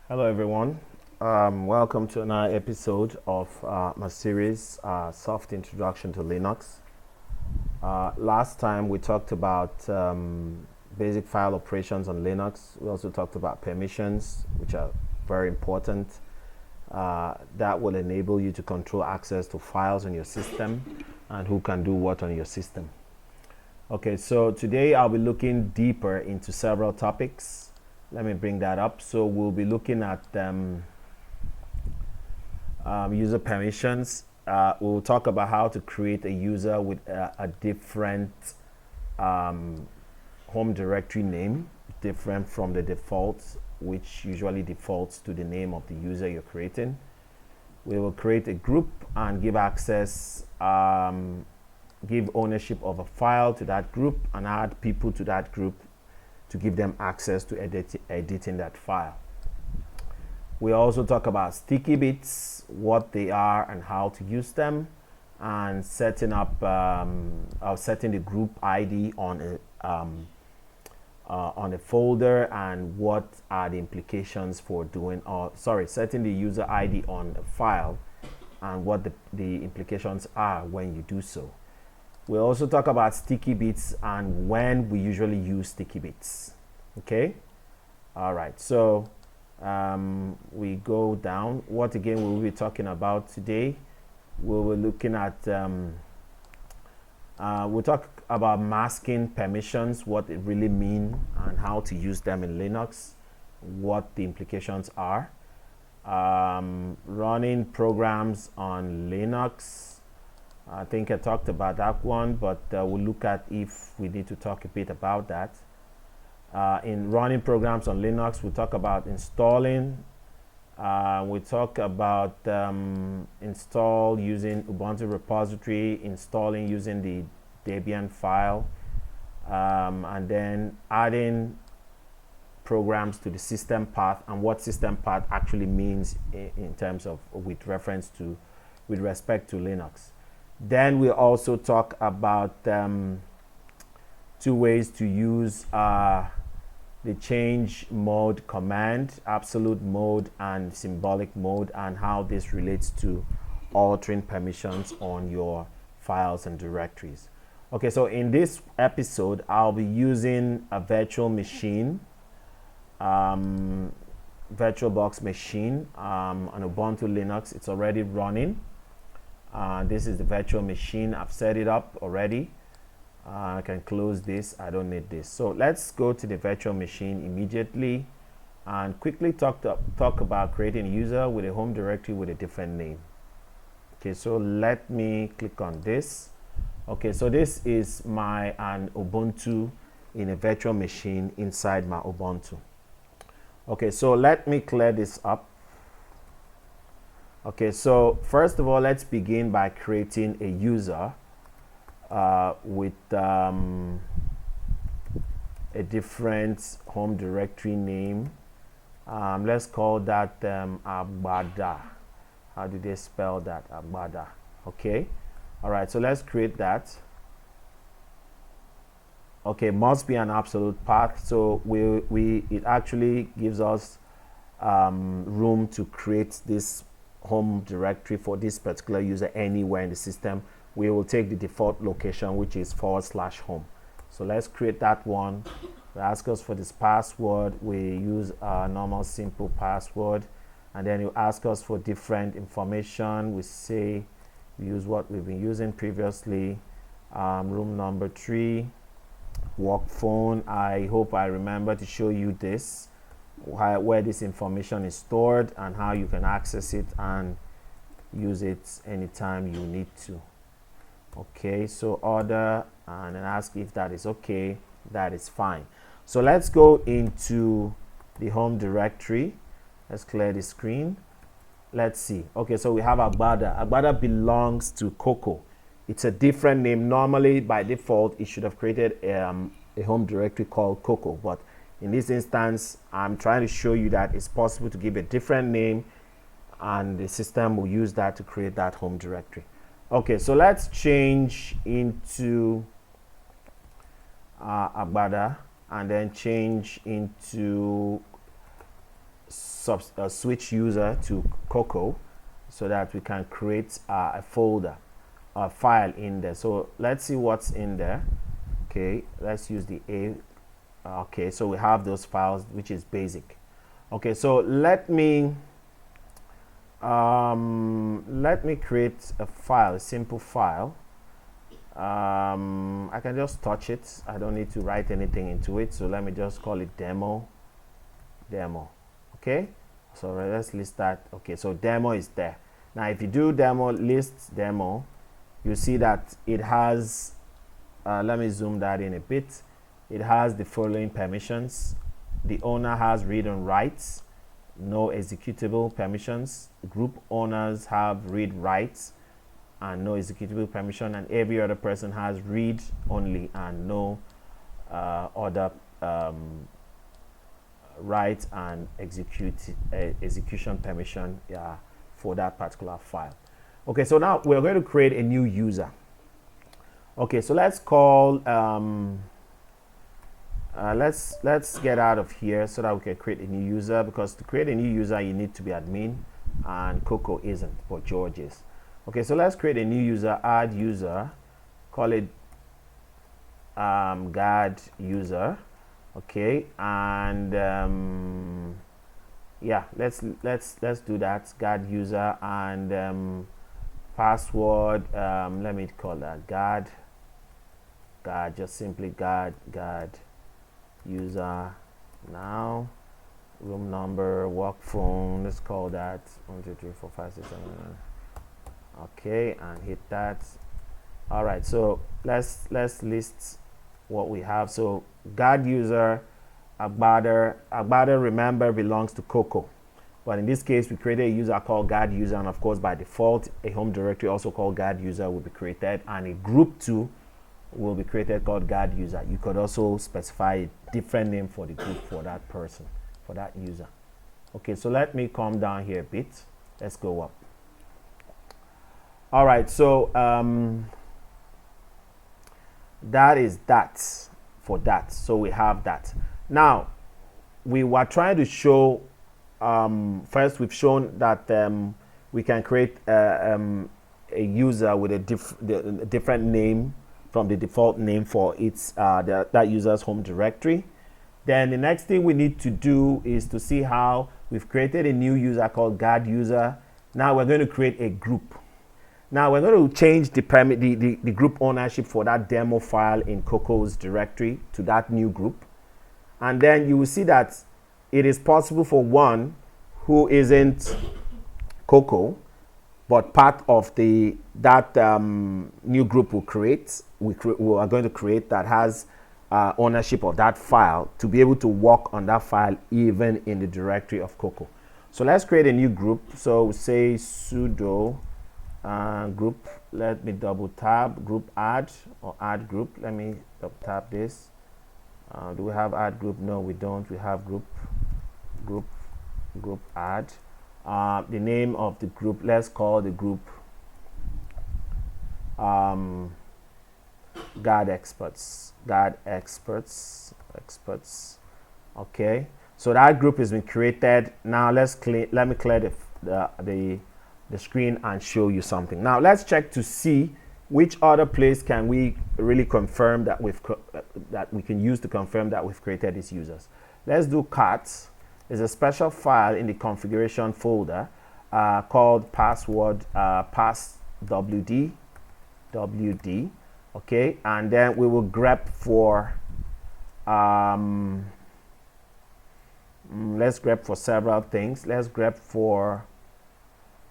Hello, everyone. Welcome to another episode of my series, Soft Introduction to Linux. Last time we talked about basic file operations on Linux. We also talked about permissions, which are very important. That will enable you to control access to files on your system and who can do what on your system. Okay, so today I'll be looking deeper into several topics. Let me bring that up. So we'll be looking at user permissions. We'll talk about how to create a user with a different home directory name, different from the default, which usually defaults to the name of the user you're creating. We will create a group and give access, give ownership of a file to that group and add people to that group to give them access to editing that file. We also talk about sticky bits, what they are and how to use them, and setting up setting the group ID on a folder and what are the implications for doing, setting the user ID on a file and what the implications are when you do so. We'll also talk about sticky bits and when we usually use sticky bits. Okay? All right. So we go down. What again will we be talking about today? We'll be looking at, we'll talk about masking permissions, what it really mean and how to use them in Linux, what the implications are. Running programs on Linux. I think I talked about that one, but we'll look at if we need to talk a bit about that. In running programs on Linux, we'll talk about installing. We'll talk about install using Ubuntu repository, installing using the Debian file, and then adding programs to the system path and what system path actually means in terms of with respect to Linux. Then we'll also talk about two ways to use the change mode command, absolute mode and symbolic mode, and how this relates to altering permissions on your files and directories. Okay, so in this episode, I'll be using a virtual machine, VirtualBox machine on Ubuntu Linux. It's already running. This is the virtual machine. I've set it up already. I can close this. I don't need this. So let's go to the virtual machine immediately and quickly talk about creating a user with a home directory with a different name. Okay, so let me click on this. Okay, so this is an Ubuntu in a virtual machine inside my Ubuntu. Okay, so let me clear this up. Okay, so first of all, let's begin by creating a user with a different home directory name. Let's call that Agbada. How do they spell that? Agbada. Okay. All right, so let's create that. Okay, must be an absolute path. So it actually gives us room to create this home directory for this particular user anywhere in the system. We will take the default location, which is /home. So let's create that one. We ask us for this password. We use a normal simple password, and then you ask us for different information. We say we use what we've been using previously. Room number 3, work phone. I hope I remember to show you this, where this information is stored and how you can access it and use it anytime you need to. Okay, so order and then ask if that is okay. That is fine. So let's go into the home directory. Let's clear the screen. Let's see. Okay, so we have Agbada. Agbada belongs to Coco. It's a different name. Normally, by default, it should have created a home directory called Coco, but in this instance, I'm trying to show you that it's possible to give a different name and the system will use that to create that home directory. Okay, so let's change into Agbada and then change into switch user to Cocoa so that we can create a folder, a file in there. So let's see what's in there. Okay, let's use the A. Okay, so we have those files, which is basic. Okay, so let me create a file, a simple file. I can just touch it. I don't need to write anything into it. So let me just call it demo. Okay, so let's list that. Okay, so demo is there. Now if you do demo list demo, you see that it has let me zoom that in a bit. It has the following permissions. The owner has read and writes, no executable permissions. Group owners have read writes and no executable permission, and every other person has read only and no other write and execution permission for that particular file. Okay, so now we're going to create a new user. Okay, so let's call let's get out of here so that we can create a new user, because to create a new user you need to be admin, and Coco isn't, but George is. Okay, so let's create a new user, add user, call it guard user. Okay, and yeah, let's do that, guard user, and password, let me call that guard, just simply guard user. Now room number, work phone, let's call that 1 2 3 4 5 6 7 8. Okay, and hit that. All right, so let's list what we have. So guard user, Agbada, remember, belongs to Coco, but in this case we created a user called guard user, and of course by default a home directory also called guard user will be created, and a group 2 will be created called guard user. You could also specify a different name for the group for that person, for that user. Okay, so let me come down here a bit. Let's go up. All right, so that is that for that. So we have that. Now we were trying to show, first we've shown that we can create a user with a different name from the default name for its that user's home directory. Then the next thing we need to do is to see how we've created a new user called guard user. Now we're going to create a group. Now we're going to change the group ownership for that demo file in Coco's directory to that new group. And then you will see that it is possible for one who isn't Coco, but part of that new group we are going to create, that has ownership of that file, to be able to work on that file even in the directory of Coco. So let's create a new group. So we say sudo group. Let me double tab group add, or add group. Let me double tab this. Do we have add group? No, we don't. We have group add. The name of the group, let's call the group guard experts. Okay, so that group has been created. Now let me clear the screen and show you something. Now let's check to see which other place can we really confirm that we can use to confirm that we've created these users. Let's do cat. There's a special file in the configuration folder called passwd, wd. Okay, and then we will grep for let's grep for several things. Let's grep for,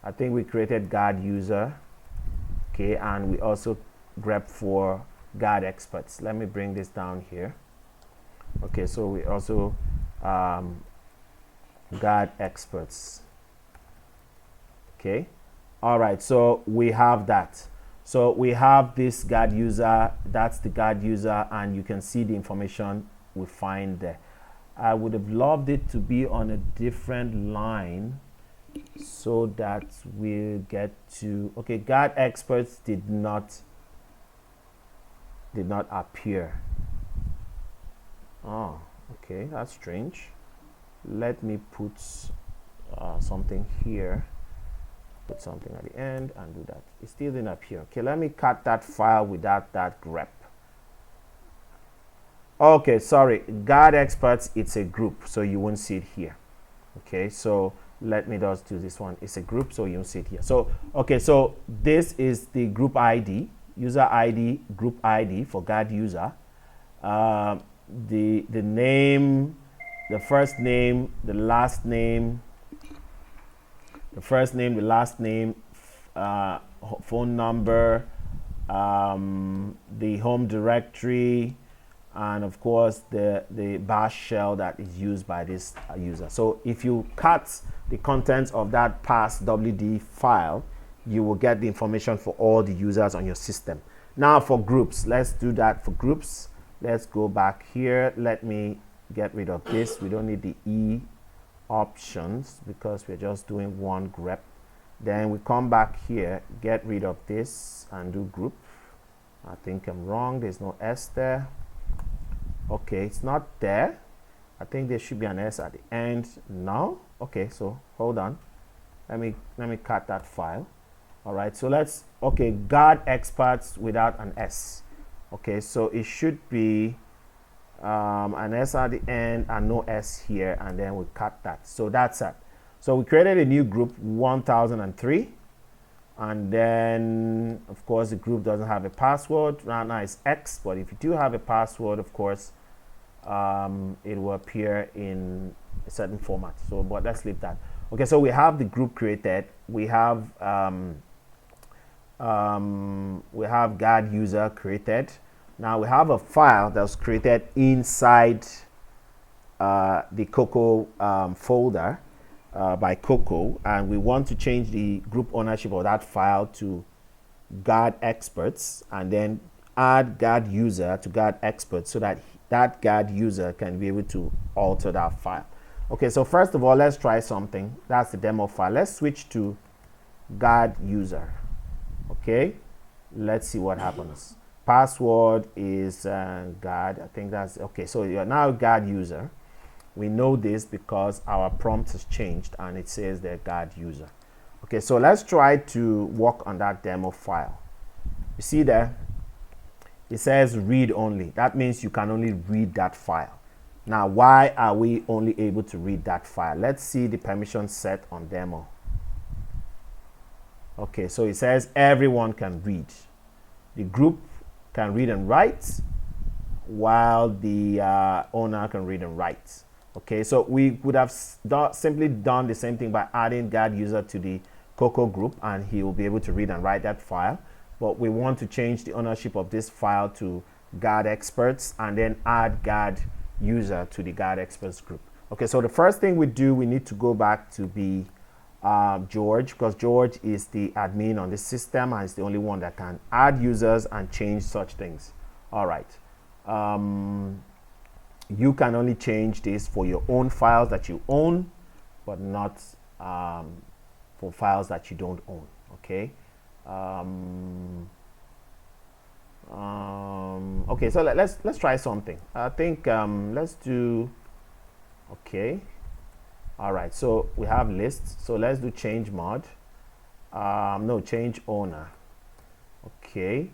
I think we created guard user. Okay, and we also grep for guard experts. Let me bring this down here. Okay, so we also guard experts. Okay, all right, so we have that. So we have this guard user, that's the guard user, and you can see the information we find there. I would have loved it to be on a different line so that we'll get to, okay, guard experts did not appear. Oh, okay, that's strange. Let me put something here, put something at the end and do that. It still didn't appear. Okay, let me cut that file without that grep. Okay, sorry, guard experts, it's a group, so you won't see it here. Okay, so let me just do this one. It's a group, so you won't see it here. So okay, so this is the group ID, user ID, group ID for guard user. The name, the first name, the last name, the first name, the last name, phone number, the home directory, and of course the bash shell that is used by this user. So if you cut the contents of that pass WD file, you will get the information for all the users on your system. Now for groups, let's do that for groups. Let's go back here. Let me get rid of this. We don't need the E options because we're just doing one grep. Then we come back here, get rid of this and do group. I think I'm wrong. There's no S there. Okay, it's not there. I think there should be an S at the end. No. Okay, so hold on. Let me cut that file. All right, so let's, okay, guard experts without an S. Okay, so it should be an S at the end and no S here, and then we cut that. So that's it. So we created a new group, 1003, and then of course the group doesn't have a password. Right now it's X, but if you do have a password, of course, it will appear in a certain format. So, but let's leave that. Okay, so we have the group created. We have guard user created. Now we have a file that's created inside the Coco folder by Coco, and we want to change the group ownership of that file to guard experts, and then add guard user to guard experts so that that guard user can be able to alter that file. Okay, so first of all, let's try something. That's the demo file. Let's switch to guard user. Okay, let's see what happens. Password is guard. I think that's okay. So you're now guard user. We know this because our prompt has changed and it says the guard user. Okay, so let's try to work on that demo file. You see there, it says read only. That means you can only read that file. Now, why are we only able to read that file? Let's see the permission set on demo. Okay, so it says everyone can read. The group can read and write, while the owner can read and write. Okay, so we would have simply done the same thing by adding guard user to the Coco group, and he will be able to read and write that file. But we want to change the ownership of this file to guard experts, and then add guard user to the guard experts group. Okay, so the first thing we do, we need to go back to be George, because George is the admin on the system and is the only one that can add users and change such things. All right. You can only change this for your own files that you own, but not for files that you don't own. Okay. Okay, so let's try something. I think let's do. Okay. All right, so we have lists. So let's do change mod. No, change owner. Okay.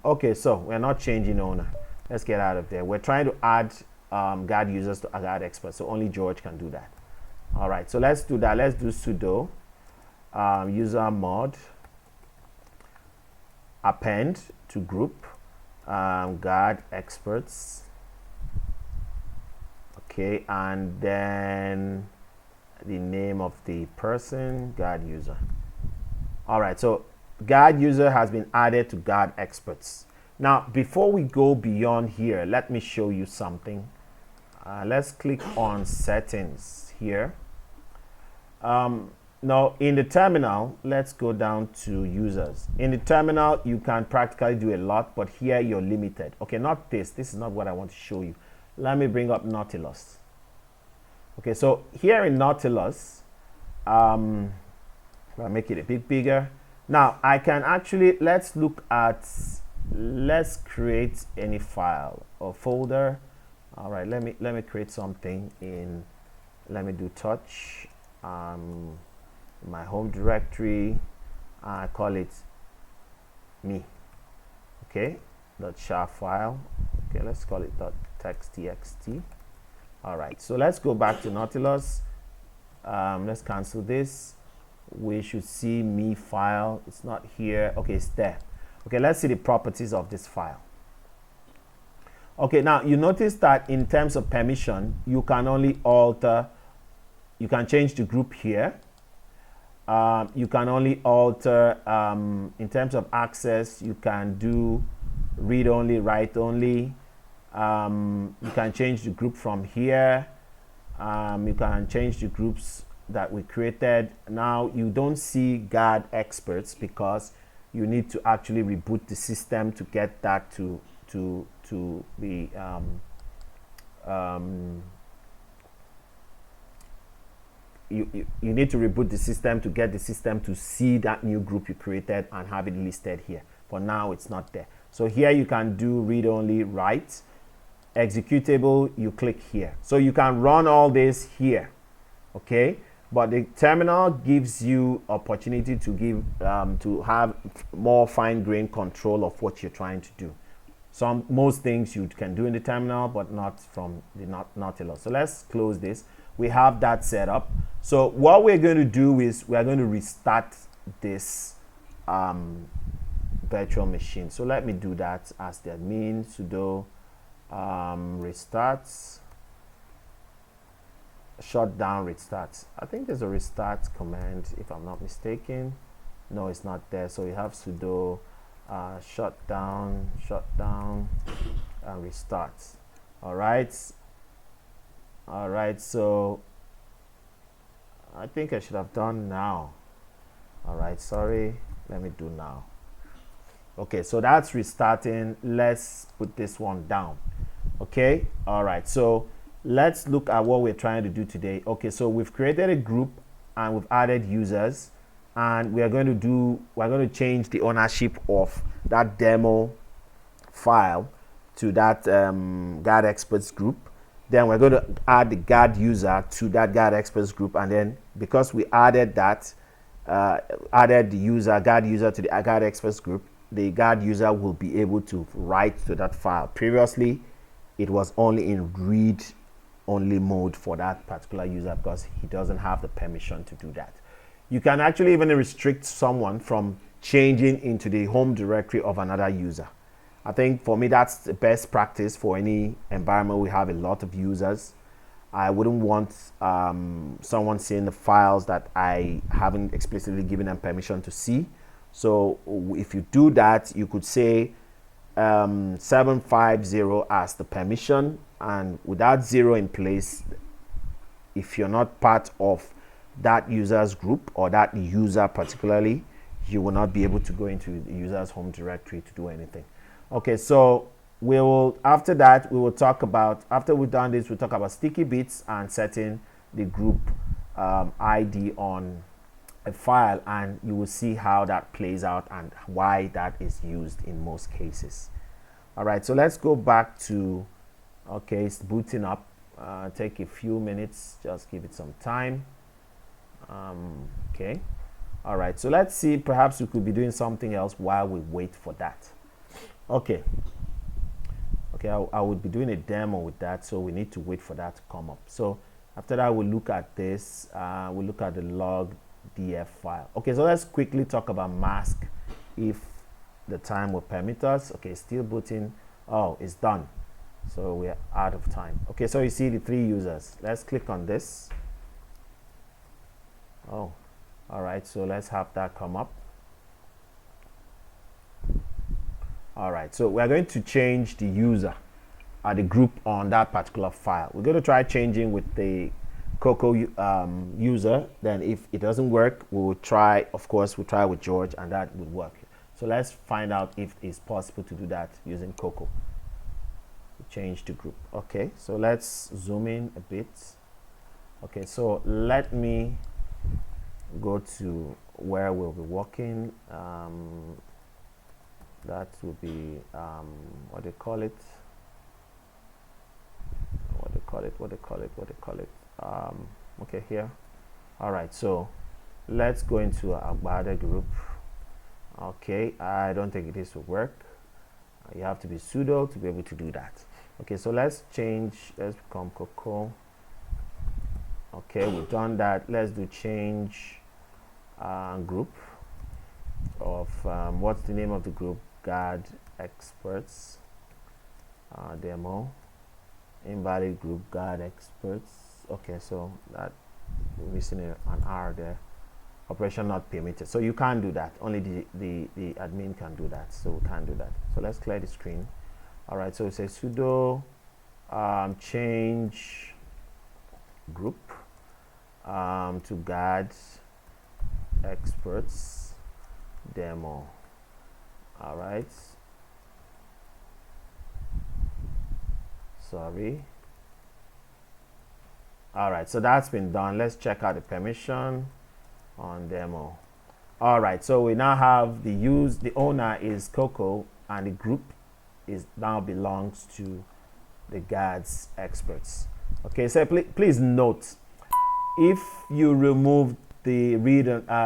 Okay, so we're not changing owner. Let's get out of there. We're trying to add guard users to guard experts, so only George can do that. All right, so let's do that. Let's do sudo user mod append to group guard experts. Okay, and then the name of the person, guard user. All right, so guard user has been added to guard experts. Now, before we go beyond here, let me show you something. Let's click on settings here. Now, in the terminal, let's go down to users. In the terminal, you can practically do a lot, but here you're limited. Okay, not this. This is not what I want to show you. Let me bring up Nautilus. Okay, so here in Nautilus, I'll make it a bit bigger. Now, I can actually, let's create any file or folder. All right, let me create something in let me do touch, my home directory, I call it me. Okay, .sha file. Okay, let's call it .text.txt. All right, so let's go back to Nautilus. Let's cancel this. We should see me file. It's not here. Okay, it's there. Okay, let's see the properties of this file. Okay, now you notice that in terms of permission, you can only alter, you can change the group here. You can only alter, in terms of access, you can do read only, write only. You can change the group from here. You can change the groups that we created. Now you don't see guard experts because you need to actually reboot the system to get that to be you need to reboot the system to get the system to see that new group you created and have it listed here. For now, it's not there. So here you can do read only, write. Executable, you click here. So you can run all this here, okay? But the terminal gives you opportunity to give to have more fine-grained control of what you're trying to do. Most things you can do in the terminal, but not from the Nautilus. So let's close this. We have that set up. So what we're going to do is we're going to restart this virtual machine. So let me do that as the admin, sudo restart, shutdown restart. I think there's a restart command if I'm not mistaken. No, it's not there. So you have sudo shutdown and restart. All right, so I think I should have done now. All right, sorry, let me do now. Okay, so that's restarting. Let's put this one down. Okay, all right, so let's look at what we're trying to do today. Okay, so we've created a group and we've added users, and we're going to change the ownership of that demo file to that guard experts group. Then we're going to add the guard user to that guard experts group, and then because we added that added the guard user to the guard experts group, the guard user will be able to write to that file. Previously it was only in read only mode for that particular user because he doesn't have the permission to do that. You can actually even restrict someone from changing into the home directory of another user. I think for me that's the best practice for any environment we have a lot of users. I wouldn't want someone seeing the files that I haven't explicitly given them permission to see. So if you do that, you could say 750 as the permission, and with that 0 in place, if you're not part of that user's group or that user particularly, you will not be able to go into the user's home directory to do anything. Okay, so we will, after that, we will talk about, after we've done this, we'll talk about sticky bits and setting the group ID on a file, and you will see how that plays out and why that is used in most cases. All right, so let's go back to, okay, it's booting up. Take a few minutes, just give it some time. Okay, all right, so let's see, perhaps we could be doing something else while we wait for that. Okay, I would be doing a demo with that, so we need to wait for that to come up. So after that, we'll look at this, we'll look at the log df file. Okay, so let's quickly talk about mask if the time will permit us. Okay, still booting. Oh, it's done, so we're out of time. Okay, so you see the 3 users. Let's click on this. Oh, all right, so let's have that come up. All right, so we're going to change the user or the group on that particular file. We're going to try changing with the Coco user. Then if it doesn't work, we'll try, of course, we'll try with George, and that would work. So let's find out if it's possible to do that using Coco. Change the group. Okay, so let's zoom in a bit. Okay, so let me go to where we'll be working. That will be what they call it. okay, here. All right, so let's go into our other group. Okay, I don't think this will work. You have to be sudo to be able to do that. Okay, so let's become Coco. Okay, we've done that. Let's do change group of what's the name of the group? Guard experts demo. Invalid group guard experts. Okay, so that we're missing an R there. Operation not permitted. So you can't do that. Only the admin can do that. So we can't do that. So let's clear the screen. All right. So it says sudo change group to guard experts demo. All right. Sorry. All right. So that's been done. Let's check out the permission on demo. All right, so we now have the owner is Coco, and the group is now belongs to the guards experts. Okay, so please note, if you remove the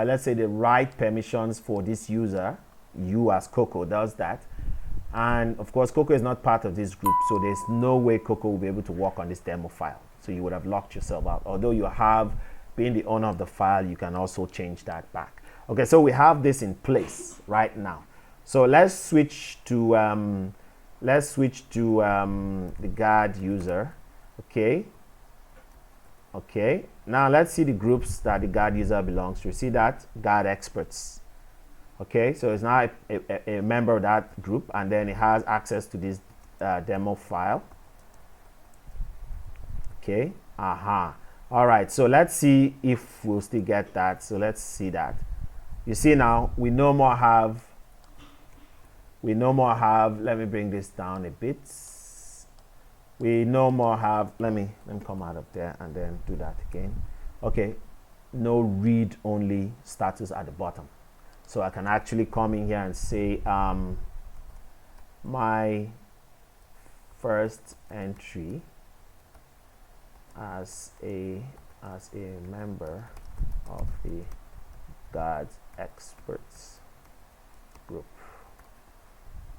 let's say the write permissions for this user, you as Coco does that, and of course Coco is not part of this group, so there's no way Coco will be able to work on this demo file. So you would have locked yourself out. Although you have being the owner of the file, you can also change that back. Okay, so we have this in place right now. So let's switch to the guard user. Okay. Now let's see the groups that the guard user belongs to. See that guard experts. Okay, so it's now a member of that group, and then it has access to this demo file. Okay. All right, so let's see if we'll still get that. So let's see that. You see now, we no more have, let me bring this down a bit. We no more have, let me come out of there and then do that again. Okay, no read-only status at the bottom. So I can actually come in here and say, my first entry as a member of the guard experts group.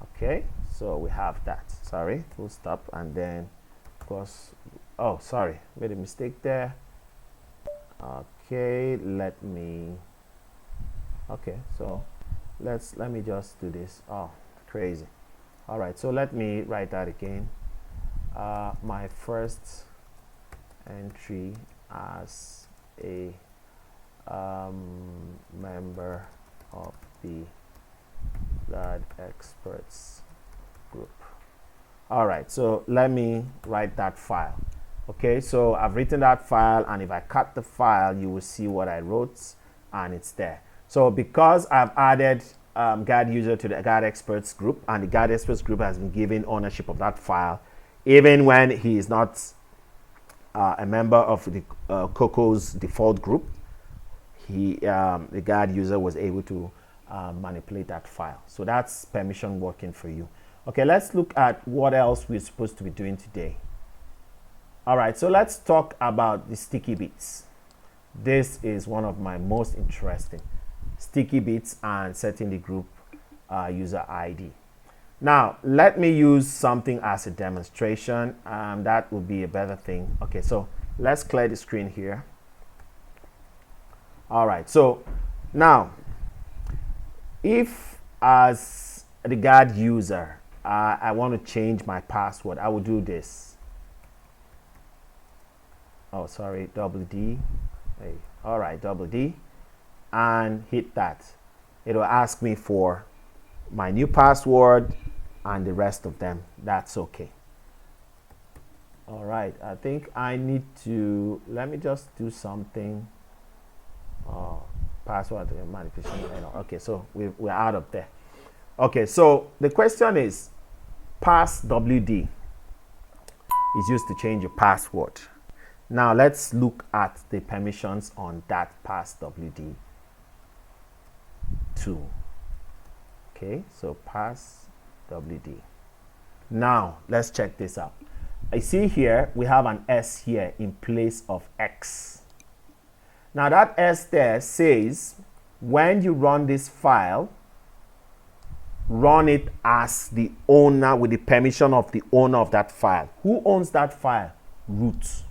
Okay, so we have that. Sorry, full stop, and then of course, oh sorry, made a mistake there. Okay, so let me just do this. Oh, crazy. All right, so let me write that again. My first entry as a member of the guard experts group. All right, so let me write that file. Okay, so I've written that file, and if I cut the file, you will see what I wrote, and it's there. So because I've added guard user to the guard experts group, and the guard experts group has been given ownership of that file, even when he is not a member of the Coco's default group, the guard user was able to manipulate that file. So that's permission working for you. Okay, let's look at what else we're supposed to be doing today. All right, so let's talk about the sticky bits. This is one of my most interesting. Sticky bits and setting the group user ID. Now, let me use something as a demonstration. That would be a better thing. Okay, so let's clear the screen here. All right, so now, if as the guard user, I want to change my password, I will do this. Oh, sorry, double D. Hey, all right, double D, and hit that. It will ask me for my new password and the rest of them. That's okay. All right, I think I need to, let me just do something. Password manipulation. Okay, so we're out of there. Okay, so the question is, pass WD is used to change your password. Now let's look at the permissions on that pass WD tool. Okay, so pass WD. Now let's check this out. I see here we have an S here in place of X. Now that S there says when you run this file, run it as the owner with the permission of the owner of that file. Who owns that file? Root.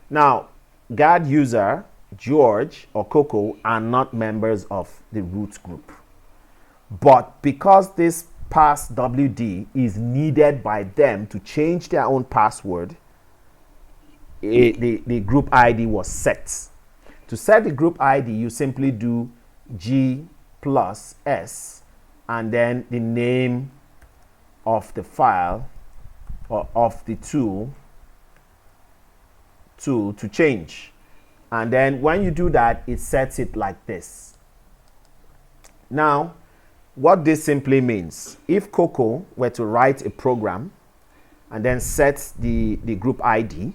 Now, guard user, George or Coco are not members of the root group. But because this pass WD is needed by them to change their own password, the group ID was set. To set the group ID, you simply do G plus S and then the name of the file or of the tool to change. And then when you do that, it sets it like this. Now, what this simply means, if Coco were to write a program and then set the group ID,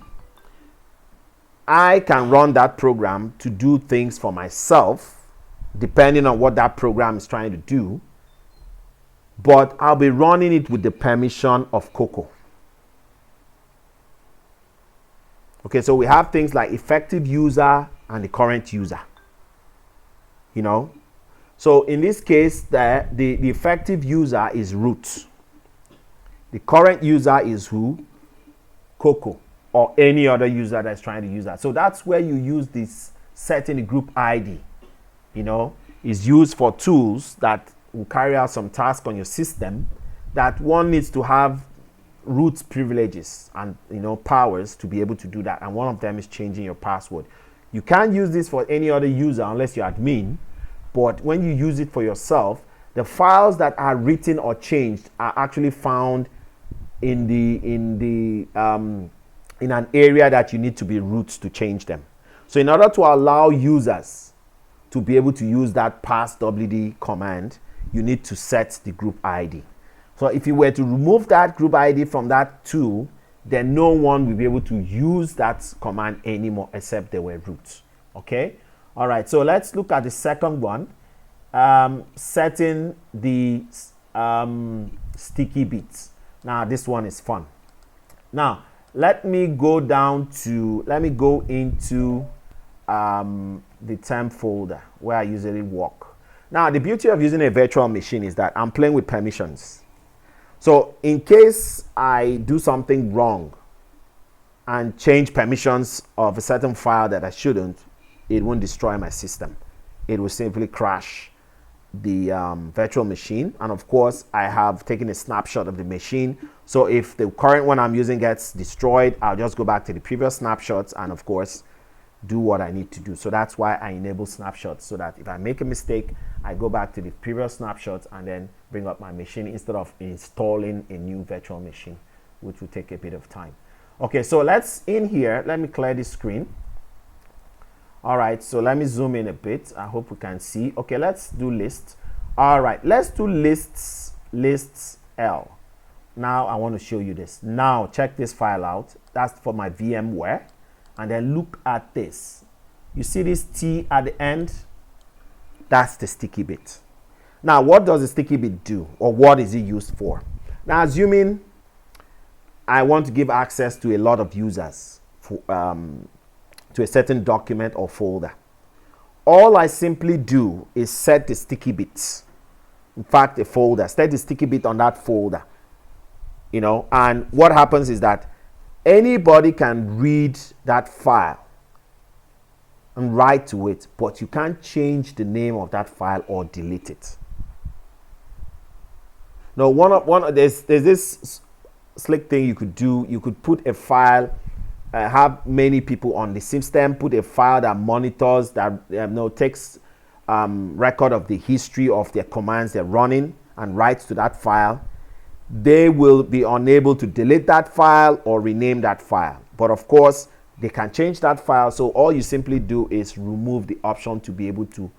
I can run that program to do things for myself, depending on what that program is trying to do, but I'll be running it with the permission of Coco. Okay, so we have things like effective user and the current user. You know, so in this case, the effective user is root. The current user is who? Coco, or any other user that's trying to use that. So that's where you use this setting the group ID. You know, is used for tools that will carry out some task on your system that one needs to have root privileges and powers to be able to do that. And one of them is changing your password. You can't use this for any other user unless you're admin. But when you use it for yourself, the files that are written or changed are actually found in an area that you need to be root to change them. So in order to allow users to be able to use that pass WD command, you need to set the group ID. So if you were to remove that group ID from that tool, then no one will be able to use that command anymore except they were root. Okay? All right, so let's look at the second one, setting the sticky bits. Now this one is fun. Now let me go into the temp folder where I usually work. Now the beauty of using a virtual machine is that I'm playing with permissions. So in case I do something wrong and change permissions of a certain file that I shouldn't, it won't destroy my system. It will simply crash the virtual machine. And of course, I have taken a snapshot of the machine. So if the current one I'm using gets destroyed, I'll just go back to the previous snapshots and of course, do what I need to do. So that's why I enable snapshots, so that if I make a mistake, I go back to the previous snapshots and then bring up my machine instead of installing a new virtual machine, which will take a bit of time. Okay, so let me clear this screen. All right, so let me zoom in a bit. I hope we can see. Okay, let's do lists. All right, let's do lists L. Now I want to show you this. Now check this file out. That's for my VMware. And then look at this. You see this T at the end? That's the sticky bit. Now, what does the sticky bit do? Or what is it used for? Now, assuming I want to give access to a lot of users to a certain document or folder, all I simply do is set the sticky bits. In fact, a folder. Set the sticky bit on that folder. And what happens is that anybody can read that file and write to it, but you can't change the name of that file or delete it. Now, there's this slick thing you could do. You could put a file, have many people on the system, put a file that monitors, that takes record of the history of their commands they're running and writes to that file. They will be unable to delete that file or rename that file. But of course, they can change that file. So all you simply do is remove the option to be able to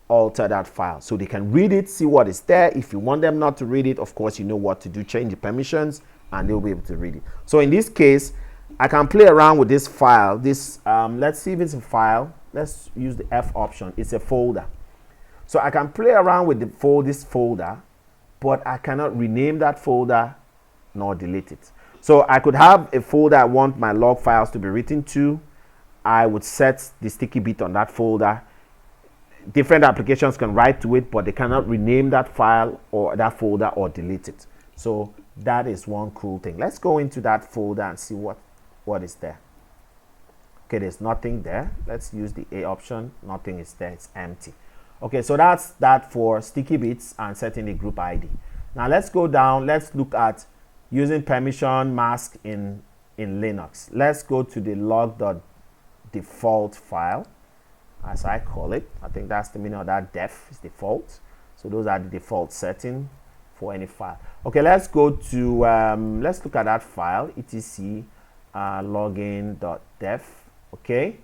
alter that file. So they can read it, see what is there. If you want them not to read it, of course, you know what to do. Change the permissions and they'll be able to read it. So in this case, I can play around with this file. Let's see if it's a file. Let's use the F option. It's a folder. So I can play around with this folder, but I cannot rename that folder nor delete it. So I could have a folder I want my log files to be written to. I would set the sticky bit on that folder. Different applications can write to it, but they cannot rename that file or that folder or delete it. So that is one cool thing. Let's go into that folder and see what is there. Okay, there's nothing there. Let's use the A option. Nothing is there. It's empty. Okay, so that's that for sticky bits and setting the group ID. Now let's go down. Let's look at using permission mask in Linux. Let's go to the log.default file, as I call it. I think that's the meaning of that def is default. So those are the default setting for any file. Okay, let's go to let's look at that file, etc login.def. Okay,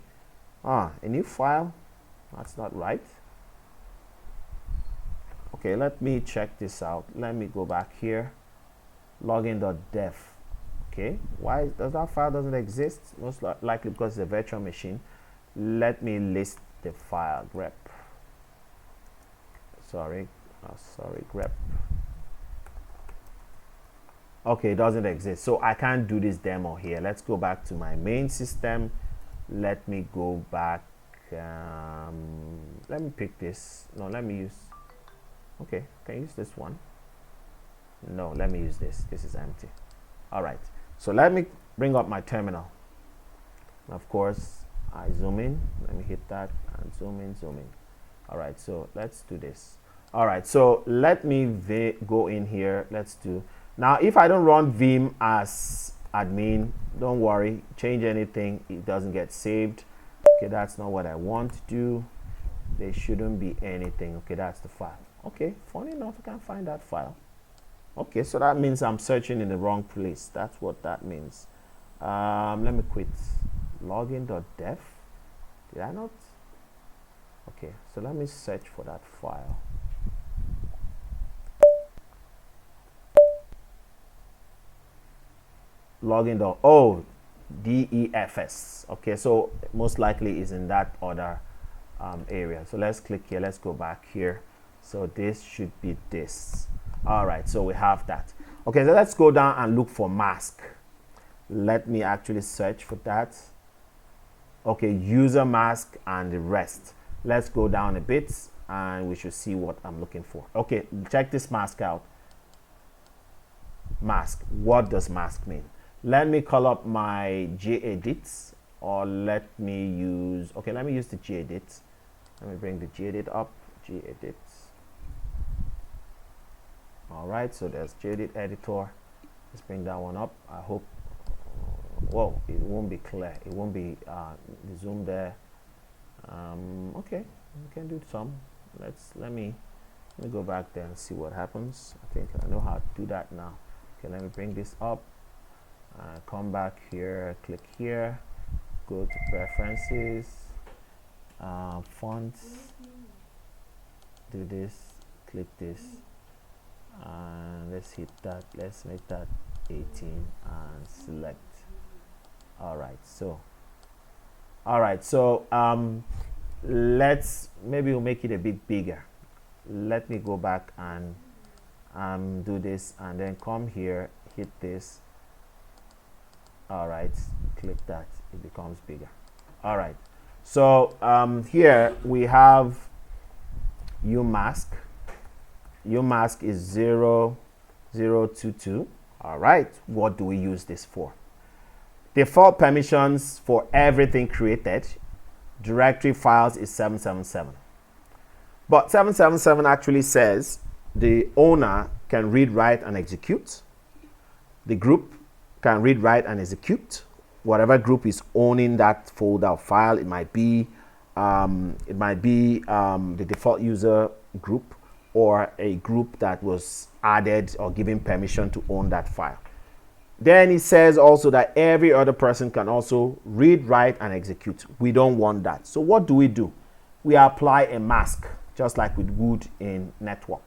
a new file. That's not right. Okay, let me check this out. Let me go back here. Login.def. Okay, why does that file doesn't exist? Most likely because it's a virtual machine. Let me list the file. Grep. Sorry, grep. Okay, it doesn't exist, so I can't do this demo here. Let's go back to my main system. Let me go back. Let me pick this. No, let me use. Okay, can I use this one? No, let me use this. This is empty. All right, so let me bring up my terminal. Of course, I zoom in. Let me hit that and zoom in, zoom in. All right, so let's do this. All right, so let me go in here. Let's do. Now, if I don't run Vim as admin, don't worry, change anything, it doesn't get saved. Okay, that's not what I want to do. There shouldn't be anything. Okay, that's the file. Okay, funny enough, I can't find that file. Okay, so that means I'm searching in the wrong place. That's what that means. Let me quit. Login.def. Did I not? Okay, so let me search for that file. Login. Oh, DEFS. Okay, so most likely is in that other area. So let's click here. Let's go back here. So this should be this. All right, so we have that. Okay, so let's go down and look for mask. Let me actually search for that. Okay, user mask and the rest. Let's go down a bit and we should see what I'm looking for. Okay, check this mask out. Mask. What does mask mean? Let me call up my gedit, or let me use, okay, let me use the gedit. Let me bring the gedit up. Gedit. All right, so there's gedit editor. Let's bring that one up. I hope, whoa, it won't be clear. It won't be the zoom there. Okay, we can do some. Let me go back there and see what happens. I think I know how to do that now. Okay, let me bring this up. Come back here, click here, go to preferences, fonts, do this, click this, and let's hit that. Let's make that 18 and select. All right, so let's, maybe we'll make it a bit bigger. Let me go back and do this, and then come here, hit this. All right, click that, it becomes bigger. All right, so here we have umask. Umask is 0022. All right, what do we use this for? Default permissions for everything created. Directory files is 777. But 777 actually says the owner can read, write, and execute. The group can read, write, and execute. Whatever group is owning that folder or file, it might be the default user group or a group that was added or given permission to own that file. Then it says also that every other person can also read, write, and execute. We don't want that. So what do? We apply a mask, just like we would in network.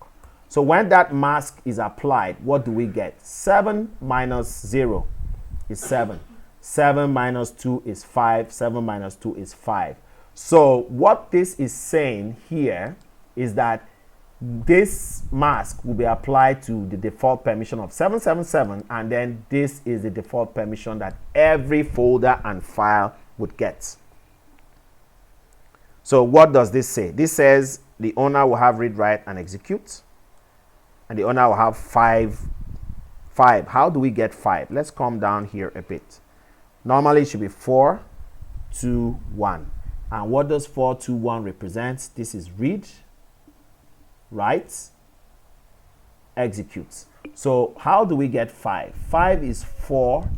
So when that mask is applied, what do we get? 7 minus 0 is 7. 7 minus 2 is 5. 7 minus 2 is 5. So what this is saying here is that this mask will be applied to the default permission of 777, and then this is the default permission that every folder and file would get. So what does this say? This says the owner will have read, write, and execute, and the owner will have five. How do we get 5? Let's come down here a bit. Normally it should be 4, 2, 1. And what does 4, 2, 1 represent? This is read, write, execute. So how do we get 5? 5 is 4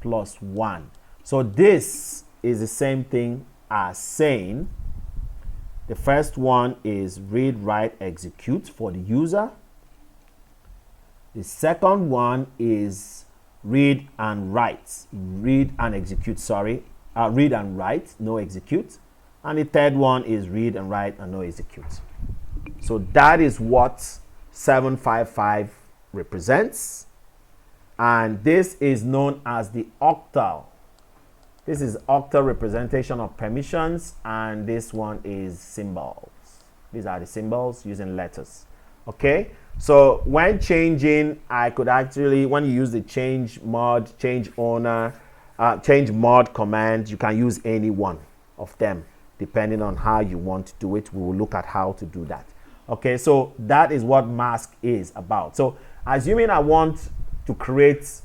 plus 1. So this is the same thing as saying the first one is read, write, execute for the user. The second one is read and write. Read and execute, sorry. Read and write, no execute. And the third one is read and write and no execute. So that is what 755 represents. And this is known as the octal. This is octal representation of permissions, and this one is symbols. These are the symbols using letters. Okay, so when changing, I could actually, when you use the change mod, change owner, change mod command, you can use any one of them depending on how you want to do it. We will look at how to do that. Okay, so that is what mask is about. So assuming I want to create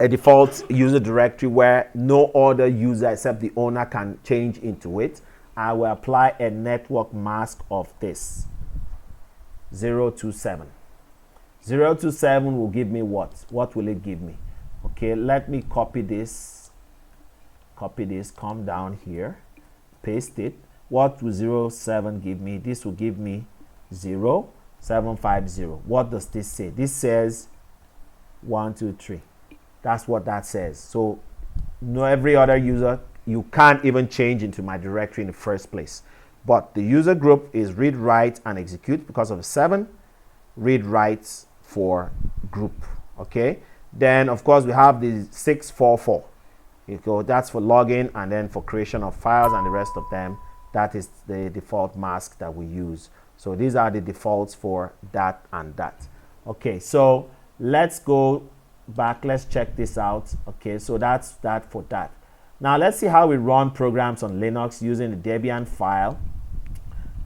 a default user directory where no other user except the owner can change into it, I will apply a network mask of this 027. 027 will give me what? What will it give me? Okay, let me copy this, come down here, paste it. What will 07 give me? This will give me 0750. What does this say? This says 1, 2, 3. That's what that says. So no, every other user, you can't even change into my directory in the first place. But the user group is read, write, and execute because of 7. Read, write for group. Okay. Then of course we have the 644. That's for login, and then for creation of files and the rest of them. That is the default mask that we use. So these are the defaults for that and that. Okay. So let's go back. Let's check this out. Okay. So that's that for that. Now let's see how we run programs on Linux using the Debian file,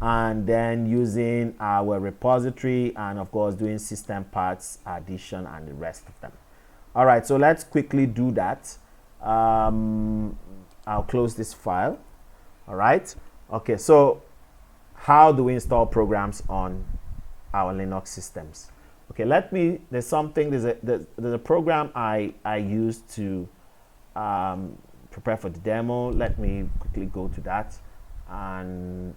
and then using our repository, and of course doing system parts addition and the rest of them. All right, so let's quickly do that. I'll close this file. All right. Okay, so how do we install programs on our Linux systems? Okay, there's a program I use to prepare for the demo. Let me quickly go to that. And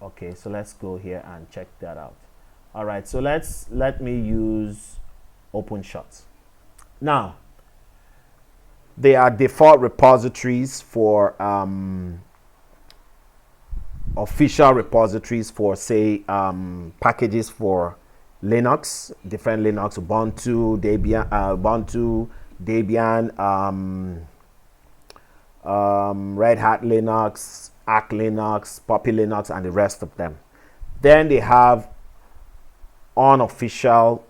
okay, so let's go here and check that out. All right, so let me use OpenShot. Now, there are default repositories for official repositories for, say, packages for Linux, different Linux, Ubuntu, Debian, Red Hat Linux, Arch Linux, Poppy Linux, and the rest of them. Then they have unofficial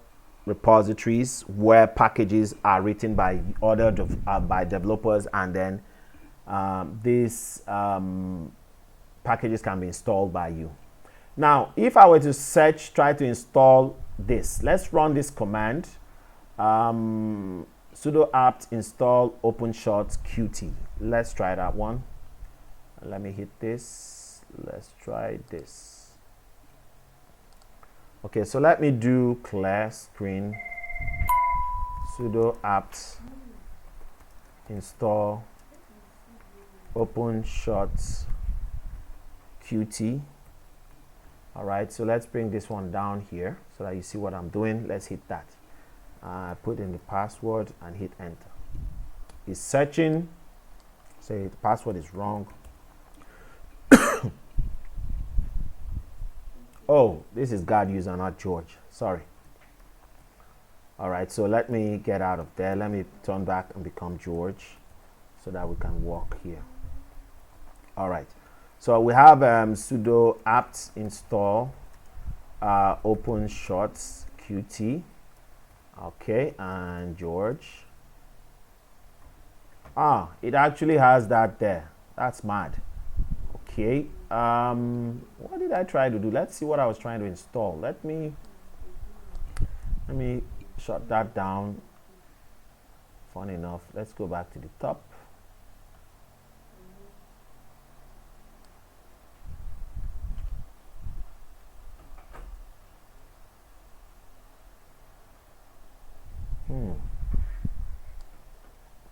repositories where packages are written by by developers, and then these packages can be installed by you. Now, if I were to try to install this, let's run this command, sudo apt install OpenShot qt. Let's try that one. Let me hit this. Let's try this. Okay, so let me do clear screen, sudo apt install OpenShot qt. All right, so let's bring this one down here so that you see what I'm doing. Let's hit that. Put in the password and hit enter. It's searching. Say the password is wrong. Oh, this is God user, not George. Sorry. All right, so let me get out of there. Let me turn back and become George so that we can walk here. All right. So we have sudo apt install open shots qt. Okay, and George. It actually has that there. That's mad. Okay, what did I try to do? Let's see what I was trying to install. Let me shut that down. Fun enough, let's go back to the top.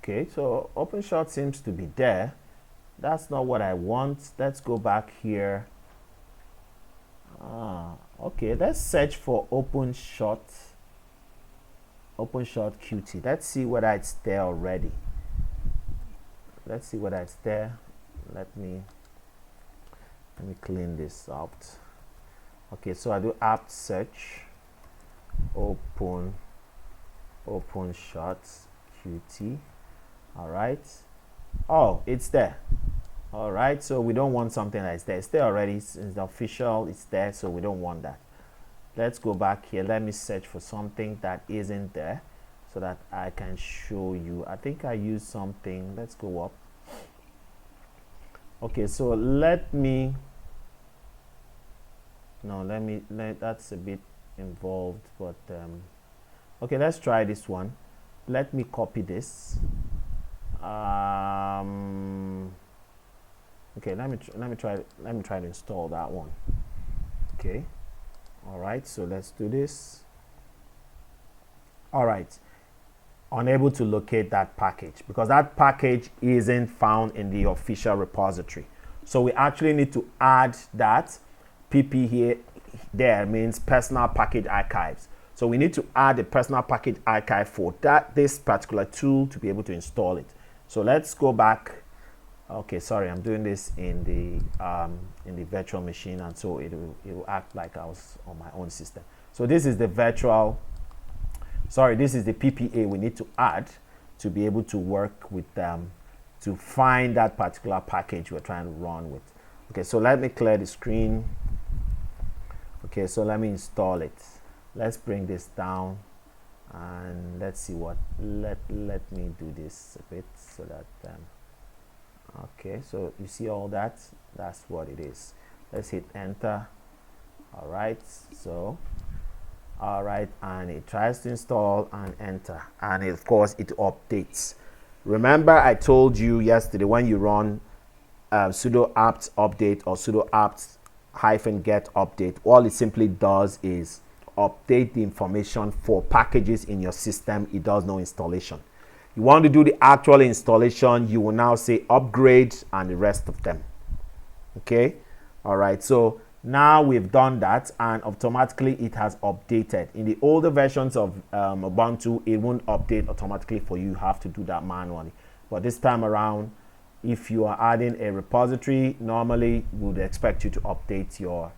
Okay, so OpenShot seems to be there. That's not what I want. Let's go back here. Okay, let's search for OpenShot Qt. Let's see whether it's there already. Let's see whether it's there. Let me clean this out. Okay, so I do apt search OpenShot Qt. All right. Oh, it's there. All right, so we don't want something that's there. It's there already. It's official. It's there, so we don't want that. Let's go back here. Let me search for something that isn't there so that I can show you. I think I used something. Let's go up. Okay, so that's a bit involved, but okay, let's try this one. Let me copy this. Okay, let me try to install that one. Okay, all right, so let's do this. All right, unable to locate that package because that package isn't found in the official repository, so we actually need to add that pp here. There means personal package archives, so we need to add a personal package archive for this particular tool to be able to install it. So let's go back. Okay, sorry, I'm doing this in the virtual machine, and so it will act like I was on my own system. So this is the this is the PPA we need to add to be able to work with them to find that particular package we're trying to run with. Okay, so let me clear the screen. Okay, so let me install it. Let's bring this down and let's see what let me do this a bit so that okay, so you see all that, that's what it is. Let's hit enter. All right, so all right, and it tries to install and enter, and of course it updates. Remember I told you yesterday, when you run sudo apt update or sudo apt -get update, all it simply does is update the information for packages in your system. It does no installation. You want to do the actual installation, you will now say upgrade and the rest of them. Okay, all right, so now we've done that and automatically it has updated. In the older versions of Ubuntu, it won't update automatically for you. You have to do that manually, but this time around, if you are adding a repository, normally we would expect you to update your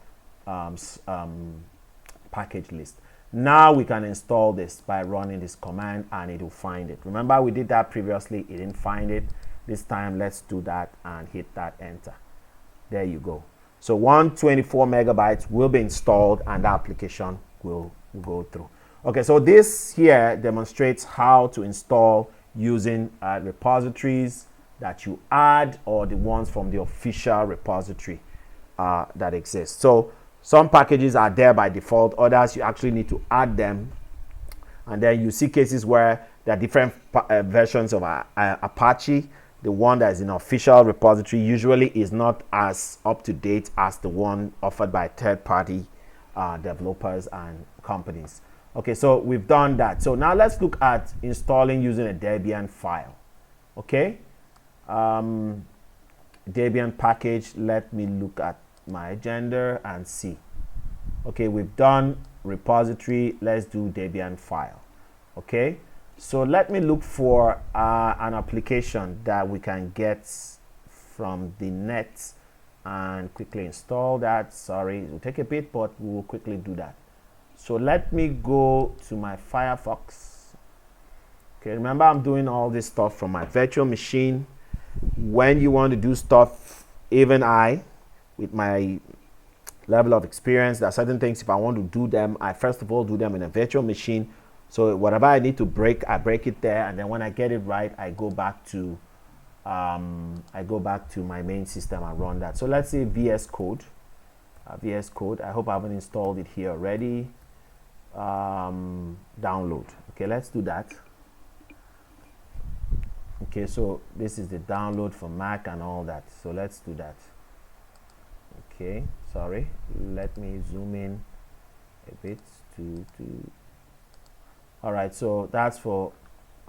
package list. Now we can install this by running this command and it will find it. Remember we did that previously, it didn't find it. This time let's do that and hit that enter. There you go. So 124 megabytes will be installed and the application will go through. Okay, so this here demonstrates how to install using repositories that you add or the ones from the official repository that exists. So some packages are there by default, others you actually need to add them. And then you see cases where there are different versions of Apache. The one that is in official repository usually is not as up to date as the one offered by third-party developers and companies. Okay, so we've done that. So now let's look at installing using a Debian file. Okay, Debian package. Let me look at my agenda and see. Okay, we've done repository. Let's do Debian file. Okay, so let me look for an application that we can get from the net and quickly install that. Sorry, it will take a bit, but we will quickly do that. So let me go to my Firefox. Okay, remember I'm doing all this stuff from my virtual machine. When you want to do stuff, even I, with my level of experience. There are certain things, if I want to do them, I first of all do them in a virtual machine. So whatever I need to break, I break it there, and then when I get it right, I go back to my main system and run that. So let's say VS Code. VS Code. I hope I haven't installed it here already. Download. Okay, let's do that. Okay, so this is the download for Mac and all that. So let's do that. Okay, sorry. Let me zoom in a bit to. All right, so that's for.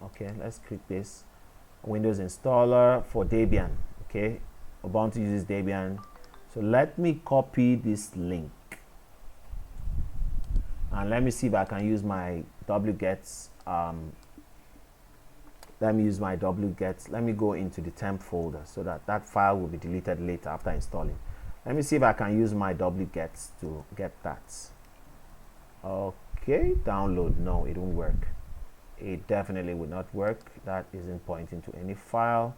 Okay, let's click this. Windows installer for Debian. Okay, Ubuntu uses Debian. So let me copy this link, and let me see if I can use my wget. Let me use my wget. Let me go into the temp folder so that that file will be deleted later after installing. Let me see if I can use my wget to get that. Okay, download. No, it won't work. It definitely would not work. That isn't pointing to any file.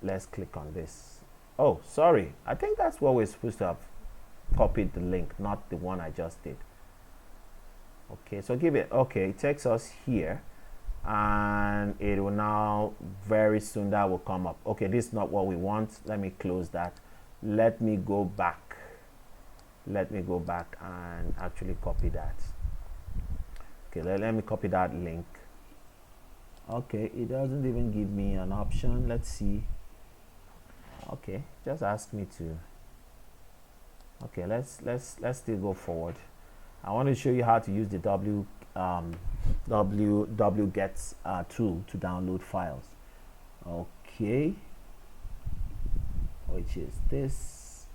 Let's click on this. Oh, sorry. I think that's what we're supposed to have copied the link, not the one I just did. Okay, so give it. Okay, it takes us here, and it will now very soon that will come up. Okay, this is not what we want. Let me close that. Let me go back. Let me go back and actually copy that. Okay, let me copy that link. Okay, it doesn't even give me an option. Let's see. Okay, just ask me to. Okay, let's still go forward. I want to show you how to use the wget tool to download files. Okay, which is this.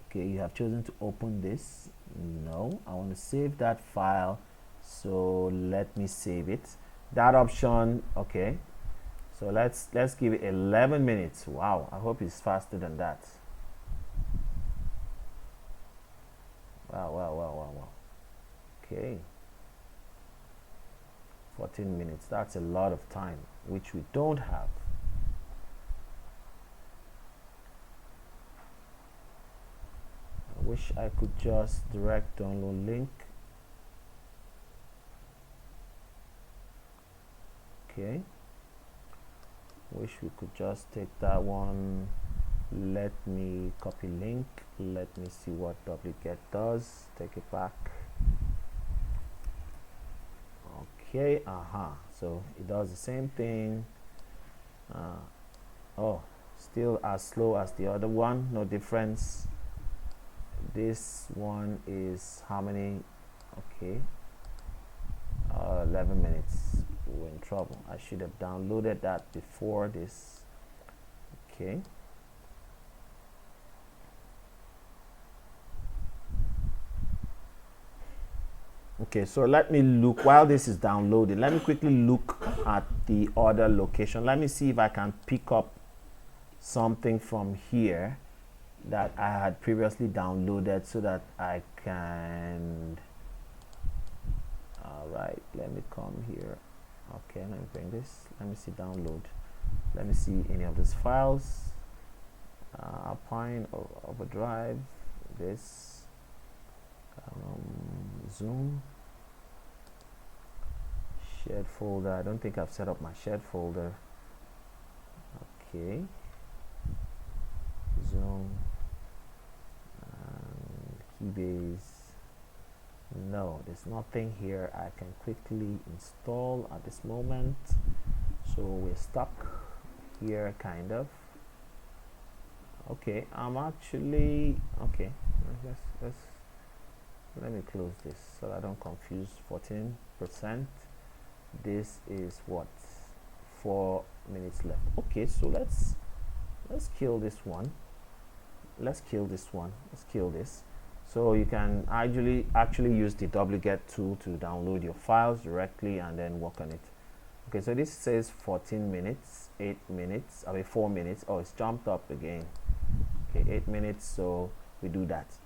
Okay, you have chosen to open this. No, I want to save that file, so let me save it. That option. Okay, so let's give it 11 minutes. Wow, I hope it's faster than that. Wow. Okay, 14 minutes. That's a lot of time, which we don't have. I wish I could just direct download link. Okay, wish we could just take that one. Let me copy link. Let me see what wget does. Take it back. Okay, so it does the same thing. Oh, still as slow as the other one, no difference. This one is how many? Okay, 11 minutes. We're in trouble. I should have downloaded that before this. Okay. Okay, so let me look while this is downloading. Let me quickly look at the other location. Let me see if I can pick up something from here that I had previously downloaded so that I can. All right, let me come here. Okay, let me bring this. Let me see download. Let me see any of these files. Alpine or Overdrive. This. Zoom. Shared folder. I don't think I've set up my shared folder. Okay. Zoom. Keybase. No, there's nothing here I can quickly install at this moment. So we're stuck here, kind of. Okay, I'm actually okay. Let me close this so I don't confuse. 14%. This is what? 4 minutes left. Okay, so let's kill this one. Let's kill this one. Let's kill this. So you can actually use the wget tool to download your files directly and then work on it. Okay, so this says 14 minutes, 8 minutes, 4 minutes. Oh, it's jumped up again. Okay, 8 minutes, so we do that.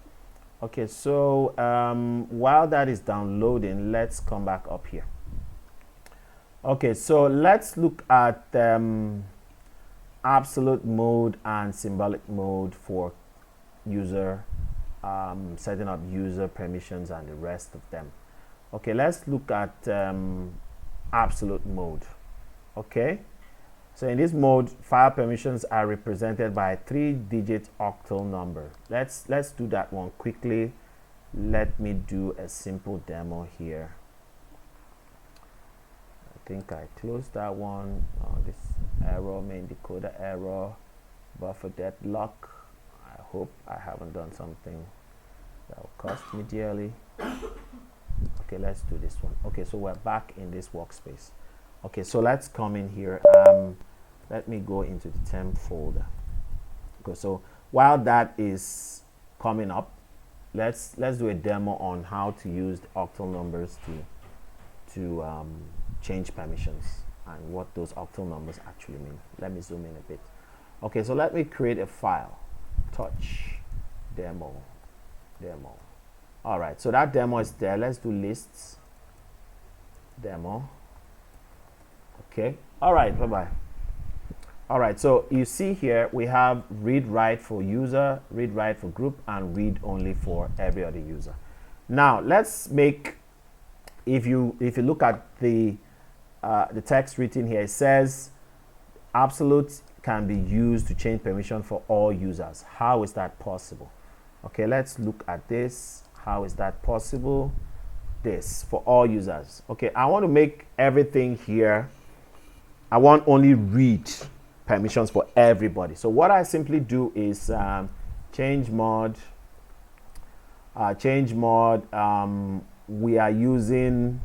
Okay, so while that is downloading, let's come back up here. Okay, so let's look at absolute mode and symbolic mode for user setting up user permissions and the rest of them. Okay, let's look at absolute mode. Okay, so in this mode, file permissions are represented by a 3-digit octal number. Let's do that one quickly. Let me do a simple demo here. I think I closed that one. Oh, this error, main decoder error, buffer deadlock. I hope I haven't done something that will cost me dearly. Okay, let's do this one. Okay, so we're back in this workspace. Okay, so let's come in here. Let me go into the temp folder. Okay, so while that is coming up, let's do a demo on how to use the octal numbers to change permissions and what those octal numbers actually mean. Let me zoom in a bit. Okay, so let me create a file. Touch demo. All right, so that demo is there. Let's do lists demo. Okay, all right, bye-bye. All right, so you see here we have read write for user, read write for group, and read only for every other user. Now let's make, if you look at the text written here, it says absolute can be used to change permission for all users. How is that possible? Okay, let's look at this. How is that possible? This for all users. Okay, I want to make everything here. I want only read permissions for everybody. So what I simply do is change mod. We are using